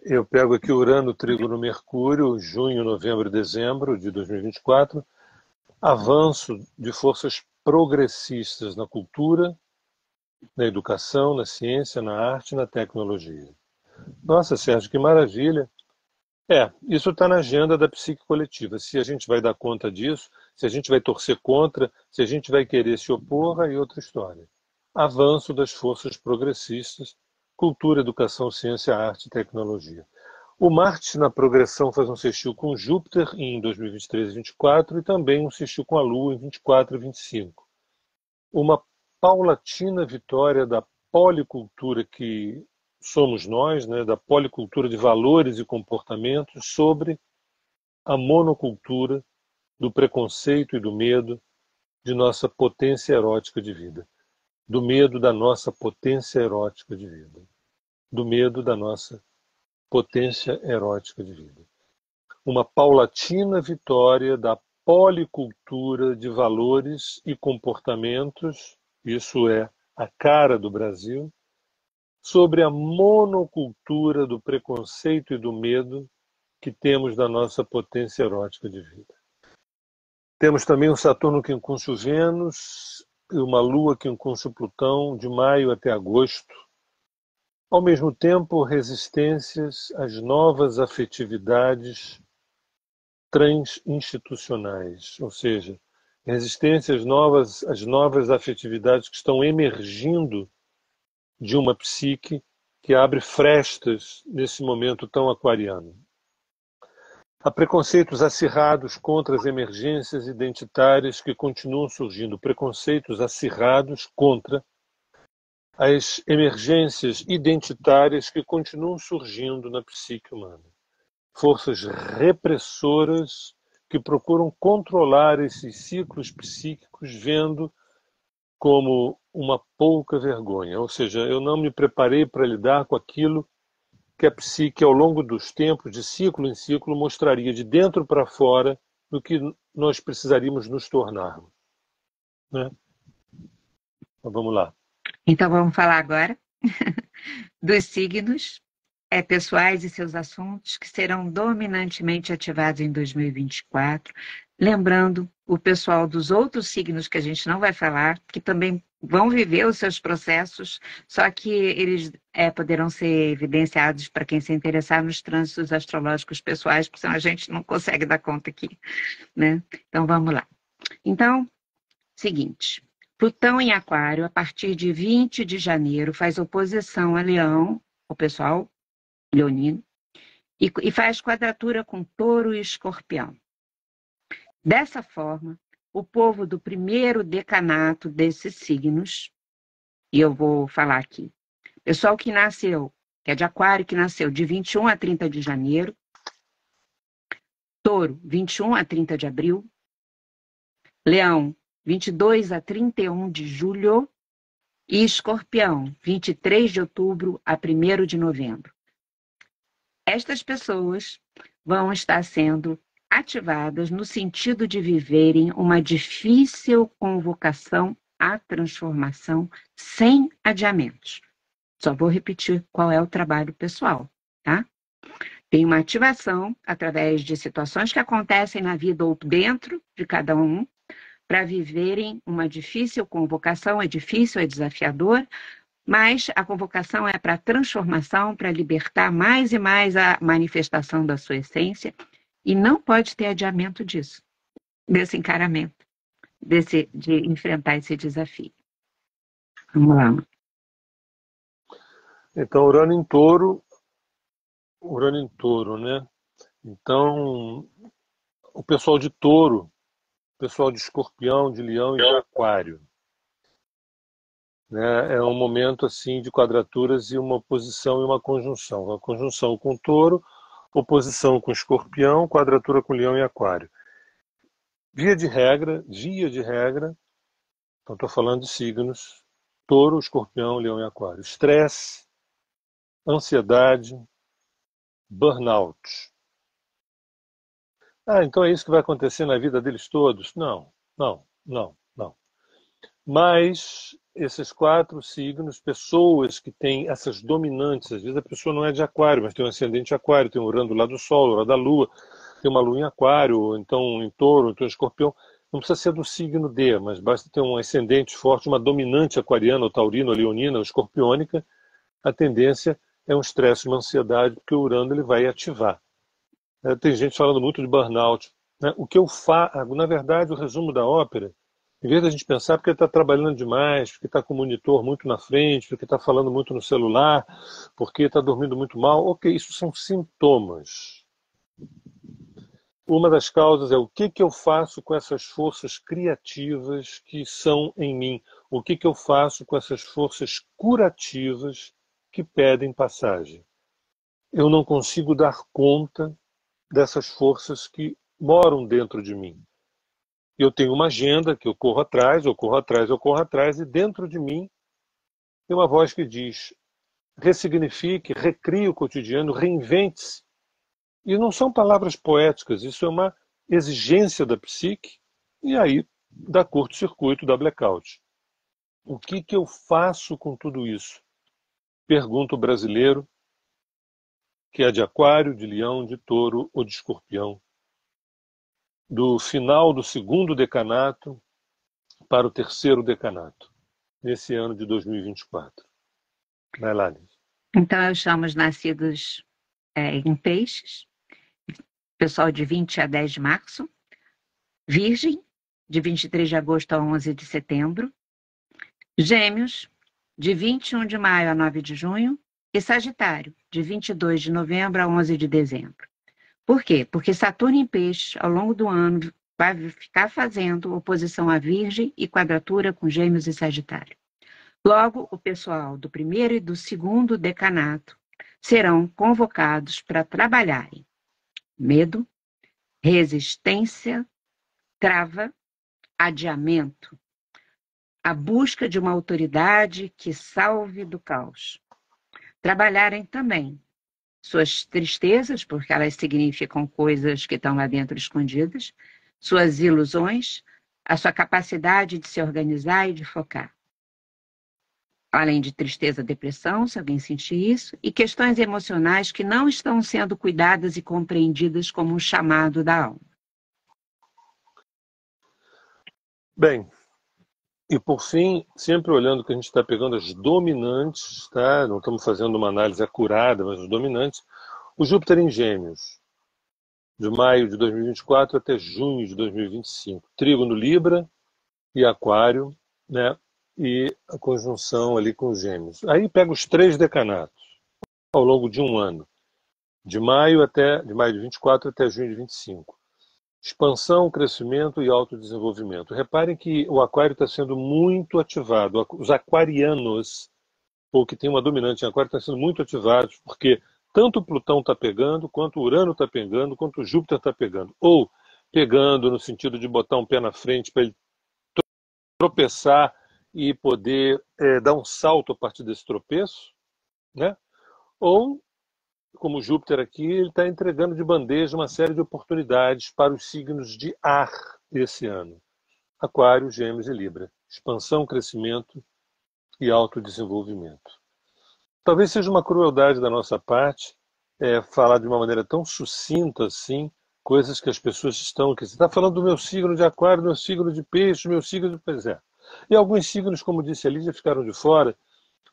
Eu pego aqui Urano, Trígono, Mercúrio, junho, novembro e dezembro de 2024. Avanço de forças progressistas na cultura, na educação, na ciência, na arte e na tecnologia. Nossa, Sérgio, que maravilha! Isso está na agenda da psique coletiva. Se a gente vai dar conta disso, se a gente vai torcer contra, se a gente vai querer se opor, aí outra história. Avanço das forças progressistas, cultura, educação, ciência, arte e tecnologia. O Marte na progressão faz um sextil com Júpiter em 2023 e 2024 e também um sextil com a Lua em 24 e 25. Uma paulatina vitória da policultura que somos nós, né, da policultura de valores e comportamentos sobre a monocultura do preconceito e do medo de nossa potência erótica de vida. Do medo da nossa potência erótica de vida. Do medo da nossa potência erótica de vida. Uma paulatina vitória da policultura de valores e comportamentos, isso é a cara do Brasil, sobre a monocultura do preconceito e do medo que temos da nossa potência erótica de vida. Temos também um Saturno quincuncio Vênus e uma Lua quincuncio Plutão de maio até agosto. Ao mesmo tempo, resistências às novas afetividades transinstitucionais, ou seja, resistências novas às novas afetividades que estão emergindo de uma psique que abre frestas nesse momento tão aquariano. Há preconceitos acirrados contra as emergências identitárias que continuam surgindo, preconceitos acirrados contra as emergências identitárias que continuam surgindo na psique humana. Forças repressoras que procuram controlar esses ciclos psíquicos, vendo como uma pouca vergonha. Ou seja, eu não me preparei para lidar com aquilo que a psique, ao longo dos tempos, de ciclo em ciclo, mostraria de dentro para fora do que nós precisaríamos nos tornar. Né? Então, vamos lá. Então vamos falar agora dos signos pessoais e seus assuntos que serão dominantemente ativados em 2024. Lembrando o pessoal dos outros signos que a gente não vai falar, que também vão viver os seus processos, só que eles poderão ser evidenciados para quem se interessar nos trânsitos astrológicos pessoais, porque senão a gente não consegue dar conta aqui, né? Então vamos lá. Então, seguinte, Plutão em Aquário, a partir de 20 de janeiro, faz oposição a Leão, o pessoal leonino, e faz quadratura com Touro e Escorpião. Dessa forma, o povo do primeiro decanato desses signos, e eu vou falar aqui, pessoal que nasceu, que é de Aquário, que nasceu de 21 a 30 de janeiro, Touro, 21 a 30 de abril, Leão, 22 a 31 de julho, e Escorpião, 23 de outubro a 1º de novembro. Estas pessoas vão estar sendo ativadas no sentido de viverem uma difícil convocação à transformação sem adiamentos. Só vou repetir qual é o trabalho pessoal, tá? Tem uma ativação através de situações que acontecem na vida ou dentro de cada um, para viverem uma difícil convocação, é difícil, é desafiador, mas a convocação é para transformação, para libertar mais e mais a manifestação da sua essência, e não pode ter adiamento disso, desse encaramento, de enfrentar esse desafio. Vamos lá. Então, Urano em Touro, né? Então, o pessoal de Touro, o pessoal de Escorpião, de Leão e de Aquário, né? É um momento assim de quadraturas e uma oposição e uma conjunção. Uma conjunção com Touro, oposição com Escorpião, quadratura com Leão e Aquário. Via de regra, então estou falando de signos, Touro, Escorpião, Leão e Aquário. Estresse, ansiedade, burnout. Então é isso que vai acontecer na vida deles todos? Não. Mas esses 4 signos, pessoas que têm essas dominantes, às vezes a pessoa não é de Aquário, mas tem um ascendente Aquário, tem um Urano do lado do Sol, do lado da Lua, tem uma Lua em Aquário, ou então em Touro, ou então em Escorpião. Não precisa ser do signo D, mas basta ter um ascendente forte, uma dominante aquariana, ou taurina, ou leonina, ou escorpiônica. A tendência é um estresse, uma ansiedade, porque o Urano ele vai ativar. Tem gente falando muito de burnout, né? O que eu faço, na verdade, o resumo da ópera, em vez da gente pensar porque está trabalhando demais, porque está com o monitor muito na frente, porque está falando muito no celular, porque está dormindo muito mal, ok, isso são sintomas. Uma das causas é o que eu faço com essas forças criativas que são em mim, o que eu faço com essas forças curativas que pedem passagem. Eu não consigo dar conta dessas forças que moram dentro de mim. Eu tenho uma agenda que eu corro atrás, e dentro de mim tem uma voz que diz: ressignifique, recrie o cotidiano, reinvente-se. E não são palavras poéticas, isso é uma exigência da psique e aí da curto-circuito, da blackout. O que eu faço com tudo isso? Pergunta o brasileiro, que é de Aquário, de Leão, de Touro ou de Escorpião, do final do 2º decanato para o 3º decanato, nesse ano de 2024. Vai lá, Liz. Então, eu chamo os nascidos em peixes, pessoal de 20 a 10 de março, Virgem, de 23 de agosto a 11 de setembro, Gêmeos, de 21 de maio a 9 de junho, e Sagitário, de 22 de novembro a 11 de dezembro. Por quê? Porque Saturno em peixes, ao longo do ano, vai ficar fazendo oposição à Virgem e quadratura com Gêmeos e Sagitário. Logo, o pessoal do 1º e do 2º decanato serão convocados para trabalharem medo, resistência, trava, adiamento, a busca de uma autoridade que salve do caos. Trabalharem também suas tristezas, porque elas significam coisas que estão lá dentro escondidas, suas ilusões, a sua capacidade de se organizar e de focar. além de tristeza, depressão, se alguém sentir isso, e questões emocionais que não estão sendo cuidadas e compreendidas como um chamado da alma. Bem, e por fim, sempre olhando que a gente está pegando as dominantes, tá? Não estamos fazendo uma análise acurada, mas os dominantes, o Júpiter em Gêmeos, de maio de 2024 até junho de 2025. Trígono Libra e Aquário, né? E a conjunção ali com os Gêmeos. Aí pega os 3 decanatos ao longo de um ano, de maio de 24 até junho de 25. Expansão, crescimento e autodesenvolvimento. Reparem que o Aquário está sendo muito ativado. Os aquarianos, ou que tem uma dominante em Aquário, estão sendo muito ativados, porque tanto o Plutão está pegando, quanto o Urano está pegando, quanto o Júpiter está pegando. Ou pegando no sentido de botar um pé na frente para ele tropeçar e poder dar um salto a partir desse tropeço, né? Ou, como Júpiter aqui, ele está entregando de bandeja uma série de oportunidades para os signos de ar esse ano. Aquário, Gêmeos e Libra. Expansão, crescimento e autodesenvolvimento. Talvez seja uma crueldade da nossa parte falar de uma maneira tão sucinta assim, coisas que as pessoas estão... Você está falando do meu signo de Aquário, do meu signo de Peixe, meu signo de... Pois é. E alguns signos, como disse a Lídia, ficaram de fora,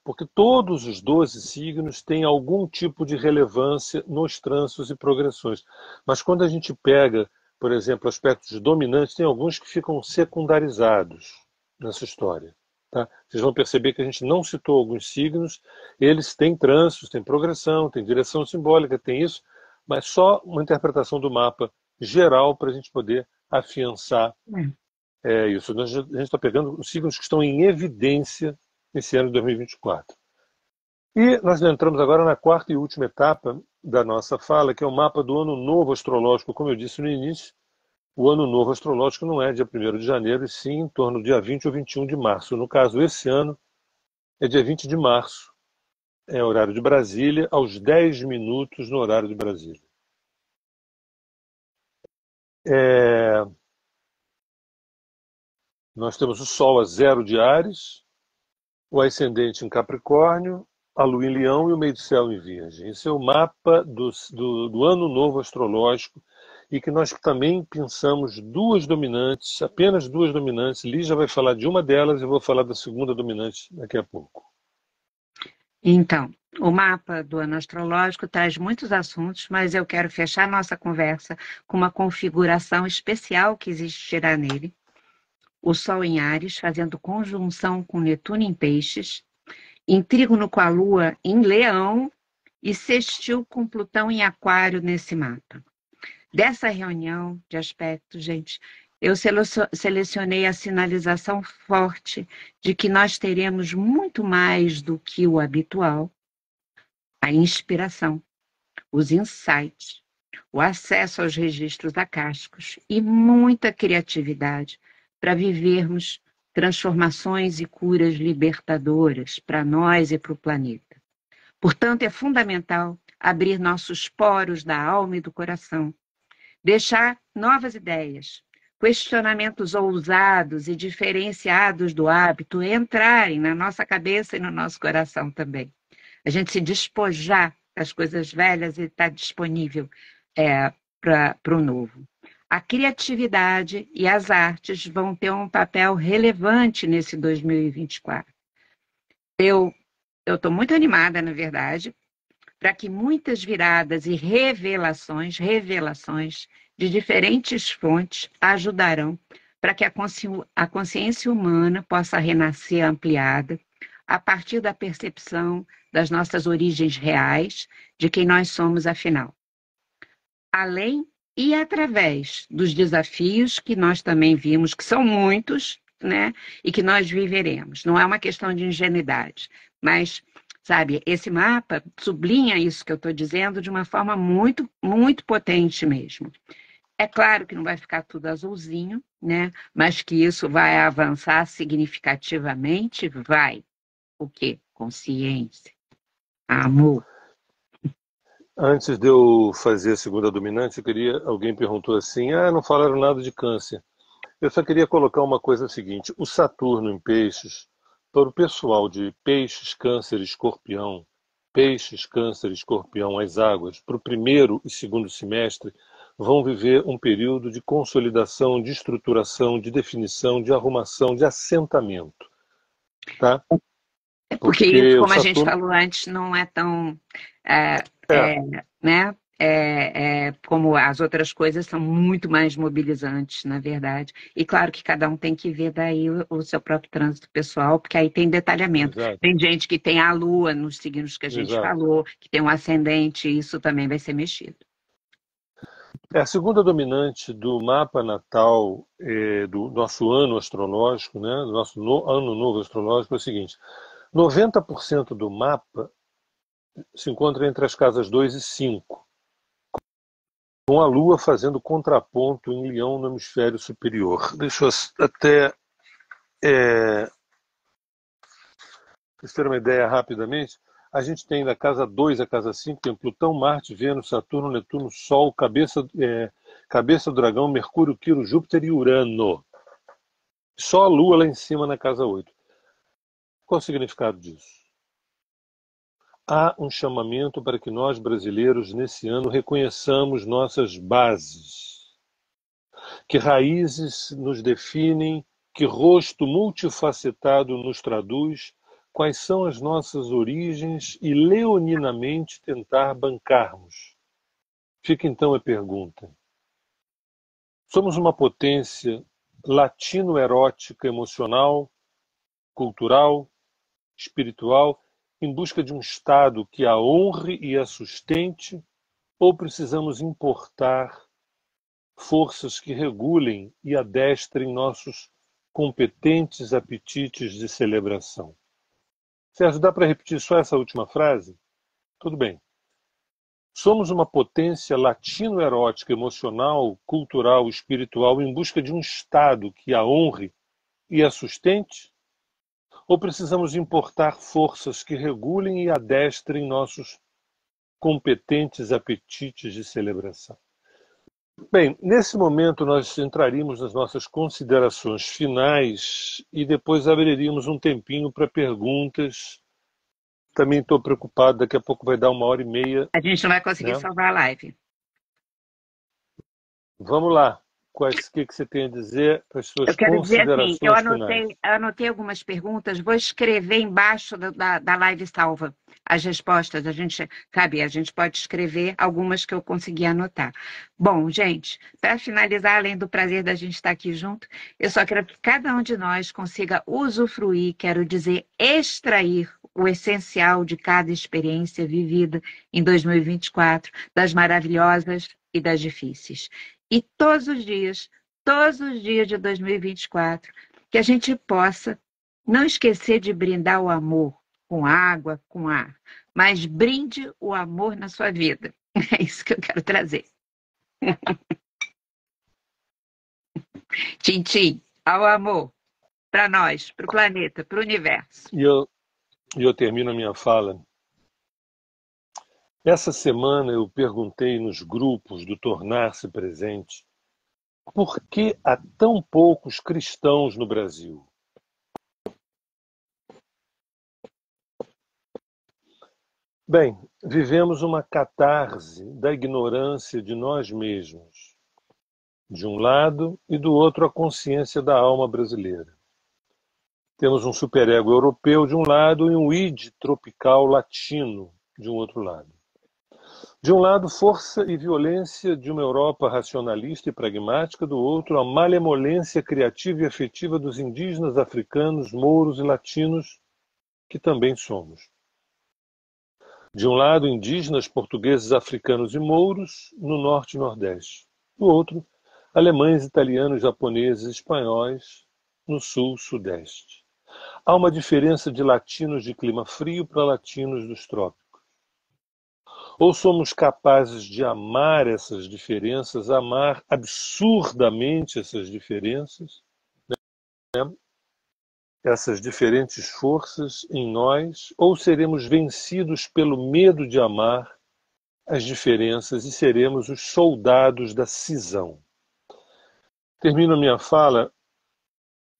porque todos os 12 signos têm algum tipo de relevância nos trânsitos e progressões. Mas quando a gente pega, por exemplo, aspectos dominantes, tem alguns que ficam secundarizados nessa história. Tá? Vocês vão perceber que a gente não citou alguns signos, eles têm trânsitos, têm progressão, têm direção simbólica, tem isso, mas só uma interpretação do mapa geral para a gente poder afiançar isso. A gente está pegando os signos que estão em evidência nesse ano de 2024. E nós entramos agora na quarta e última etapa da nossa fala, que é o mapa do Ano Novo Astrológico. Como eu disse no início, o Ano Novo Astrológico não é dia 1º de janeiro, e sim em torno do dia 20 ou 21 de março. No caso, esse ano é dia 20 de março, é horário de Brasília, aos 10 minutos no horário de Brasília. Nós temos o Sol a 0 de Áries, o ascendente em Capricórnio, a Lua em Leão e o meio do céu em Virgem. Esse é o mapa do Ano Novo Astrológico, e que nós também pensamos duas dominantes, apenas duas dominantes. Lígia vai falar de uma delas e eu vou falar da segunda dominante daqui a pouco. Então, o mapa do ano astrológico traz muitos assuntos, mas eu quero fechar nossa conversa com uma configuração especial que existirá nele. O Sol em Áries, fazendo conjunção com Netuno em Peixes, em trígono com a Lua em Leão e sextil com Plutão em Aquário nesse mapa. Dessa reunião de aspectos, gente, eu selecionei a sinalização forte de que nós teremos muito mais do que o habitual, a inspiração, os insights, o acesso aos registros acásticos e muita criatividade para vivermos transformações e curas libertadoras para nós e para o planeta. Portanto, é fundamental abrir nossos poros da alma e do coração, deixar novas ideias, questionamentos ousados e diferenciados do hábito entrarem na nossa cabeça e no nosso coração também. A gente se despojar das coisas velhas e estar disponível para o novo. A criatividade e as artes vão ter um papel relevante nesse 2024. Eu estou muito animada, na verdade, para que muitas viradas e revelações de diferentes fontes ajudarão para que a consciência humana possa renascer ampliada a partir da percepção das nossas origens reais, de quem nós somos afinal. Além e através dos desafios que nós também vimos, que são muitos, né, e que nós viveremos. Não é uma questão de ingenuidade, mas, sabe, esse mapa sublinha isso que eu estou dizendo de uma forma muito, muito potente mesmo. É claro que não vai ficar tudo azulzinho, né, mas que isso vai avançar significativamente, vai. O quê? Consciência, amor. Antes de eu fazer a segunda dominante, alguém perguntou assim, não falaram nada de câncer. Eu só queria colocar uma coisa seguinte, o Saturno em Peixes Para o pessoal de peixes, câncer, escorpião, as águas, para o primeiro e segundo semestre, vão viver um período de consolidação, de estruturação, de definição, de arrumação, de assentamento, tá? Porque isso, Porque o como a gente Saturno falou antes, não é tão, é, é, é, né? Como as outras coisas são muito mais mobilizantes, na verdade. E claro que cada um tem que ver daí o seu próprio trânsito pessoal, porque aí tem detalhamento. exato, Tem gente que tem a lua nos signos que a gente exato. falou, que tem um ascendente, isso também vai ser mexido. É a segunda dominante do mapa natal do nosso ano astrológico, né? Do nosso ano novo astrológico é o seguinte: 90% do mapa se encontra entre as casas 2 e 5, com a Lua fazendo contraponto em Leão no hemisfério superior. Deixa eu até ter uma ideia rapidamente. A gente tem da casa 2 à casa 5, tem Plutão, Marte, Vênus, Saturno, Netuno, Sol, cabeça do dragão, Mercúrio, Quiro, Júpiter e Urano. Só a Lua lá em cima na casa 8. Qual o significado disso? Há um chamamento para que nós, brasileiros, nesse ano, reconheçamos nossas bases, que raízes nos definem, que rosto multifacetado nos traduz, quais são as nossas origens e leoninamente tentar bancarmos. Fica então a pergunta: somos uma potência latino-erótica emocional, cultural, espiritual, em busca de um Estado que a honre e a sustente, ou precisamos importar forças que regulem e adestrem nossos competentes apetites de celebração? Sérgio, dá para repetir só essa última frase? Tudo bem. Somos uma potência latino-erótica, emocional, cultural, espiritual, em busca de um Estado que a honre e a sustente? Ou precisamos importar forças que regulem e adestrem nossos competentes apetites de celebração? Bem, nesse momento nós entraríamos nas nossas considerações finais e depois abriríamos um tempinho para perguntas. Também estou preocupado, daqui a pouco vai dar 1h30, A gente não vai conseguir né? salvar a live. Vamos lá. Que você tem a dizer para as Eu suas quero dizer assim, considerações finais? eu anotei algumas perguntas, vou escrever embaixo da live salva as respostas. A gente, sabe, a gente pode escrever algumas que eu consegui anotar. Bom, gente, para finalizar, além do prazer da gente estar aqui junto, eu só quero que cada um de nós consiga usufruir, quero dizer, extrair o essencial de cada experiência vivida em 2024, das maravilhosas e das difíceis. E todos os dias de 2024, que a gente possa não esquecer de brindar o amor com água, com ar, mas brinde o amor na sua vida. É isso que eu quero trazer. Tchim, ao amor, para nós, para o planeta, para o universo. E eu termino a minha fala. Essa semana eu perguntei nos grupos do Tornar-se Presente por que há tão poucos cristãos no Brasil? Bem, vivemos uma catarse da ignorância de nós mesmos, de um lado, e do outro a consciência da alma brasileira. Temos um superego europeu de um lado e um id tropical latino de um outro lado. De um lado, força e violência de uma Europa racionalista e pragmática, do outro, a malemolência criativa e afetiva dos indígenas, africanos, mouros e latinos, que também somos. De um lado, indígenas, portugueses, africanos e mouros, no norte e nordeste. Do outro, alemães, italianos, japoneses e espanhóis, no sul, sudeste. Há uma diferença de latinos de clima frio para latinos dos trópicos. Ou somos capazes de amar essas diferenças, amar absurdamente essas diferenças, né? Essas diferentes forças em nós, ou seremos vencidos pelo medo de amar as diferenças e seremos os soldados da cisão. Termino a minha fala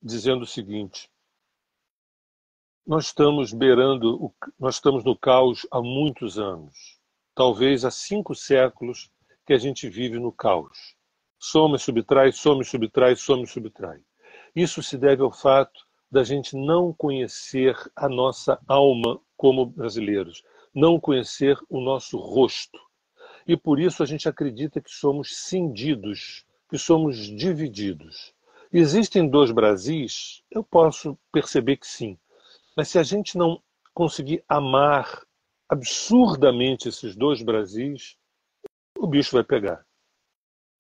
dizendo o seguinte: nós estamos no caos há muitos anos. Talvez há 5 séculos que a gente vive no caos. Soma e subtrai, soma e subtrai, soma e subtrai. Isso se deve ao fato da gente não conhecer a nossa alma como brasileiros, não conhecer o nosso rosto. E por isso a gente acredita que somos cindidos, que somos divididos. Existem 2 Brasis? Eu posso perceber que sim. Mas se a gente não conseguir amar absurdamente esses 2 Brasis, o bicho vai pegar.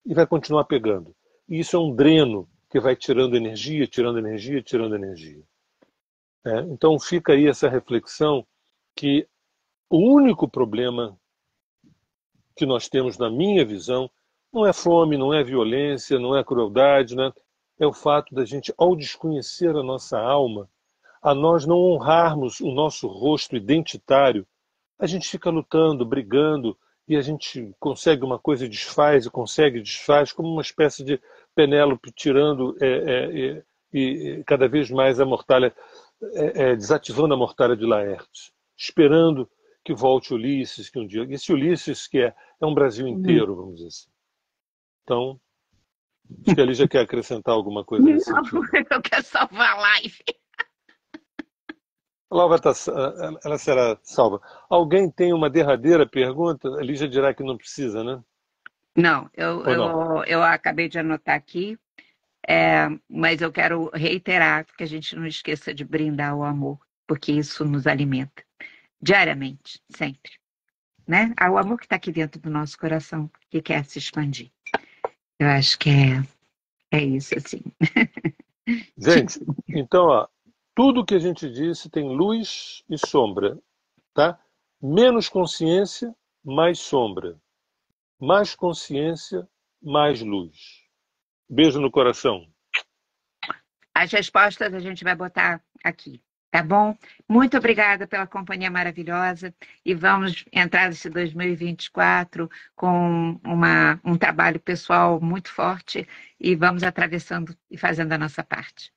E vai continuar pegando. E isso é um dreno que vai tirando energia, tirando energia, tirando energia. Então fica aí essa reflexão que o único problema que nós temos, na minha visão, não é fome, não é violência, não é crueldade, né? É o fato da gente, ao desconhecer a nossa alma, a nós não honrarmos o nosso rosto identitário, a gente fica lutando, brigando, e a gente consegue uma coisa e desfaz, e consegue e desfaz, como uma espécie de Penélope tirando e cada vez mais a mortalha, desativando a mortalha de Laertes, esperando que volte Ulisses, que um dia. Esse Ulisses que é um Brasil inteiro, vamos dizer assim. Então, acho que a Lígia quer acrescentar alguma coisa nesse sentido. Eu quero salvar a live. Ela será salva. Alguém tem uma derradeira pergunta? A Lígia dirá que não precisa, né? Não, Ou não? eu acabei de anotar aqui, mas eu quero reiterar que a gente não esqueça de brindar o amor, porque isso nos alimenta diariamente, sempre. Né? O amor que está aqui dentro do nosso coração, que quer se expandir. Eu acho que é isso, assim. Gente, então, ó, tudo que a gente disse tem luz e sombra, tá? Menos consciência, mais sombra. Mais consciência, mais luz. Beijo no coração. As respostas a gente vai botar aqui, tá bom? Muito obrigada pela companhia maravilhosa e vamos entrar nesse 2024 com um trabalho pessoal muito forte e vamos atravessando e fazendo a nossa parte.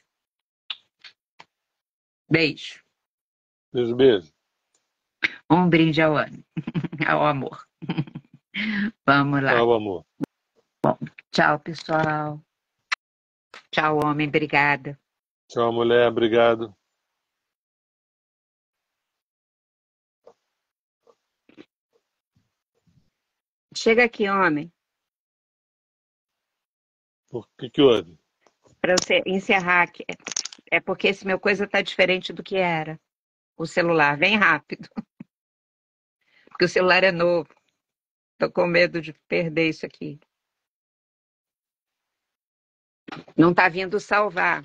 Beijo. Beijo, beijo. Um brinde ao ano, ao amor. Vamos lá. Ao amor. Bom, tchau, pessoal. Tchau, homem. Obrigada. Tchau, mulher. Obrigado. Chega aqui, homem. Por que houve? Para você encerrar aqui. É porque esse meu coisa tá diferente do que era. O celular. Vem rápido. Porque o celular é novo. Tô com medo de perder isso aqui. Não tá vindo salvar.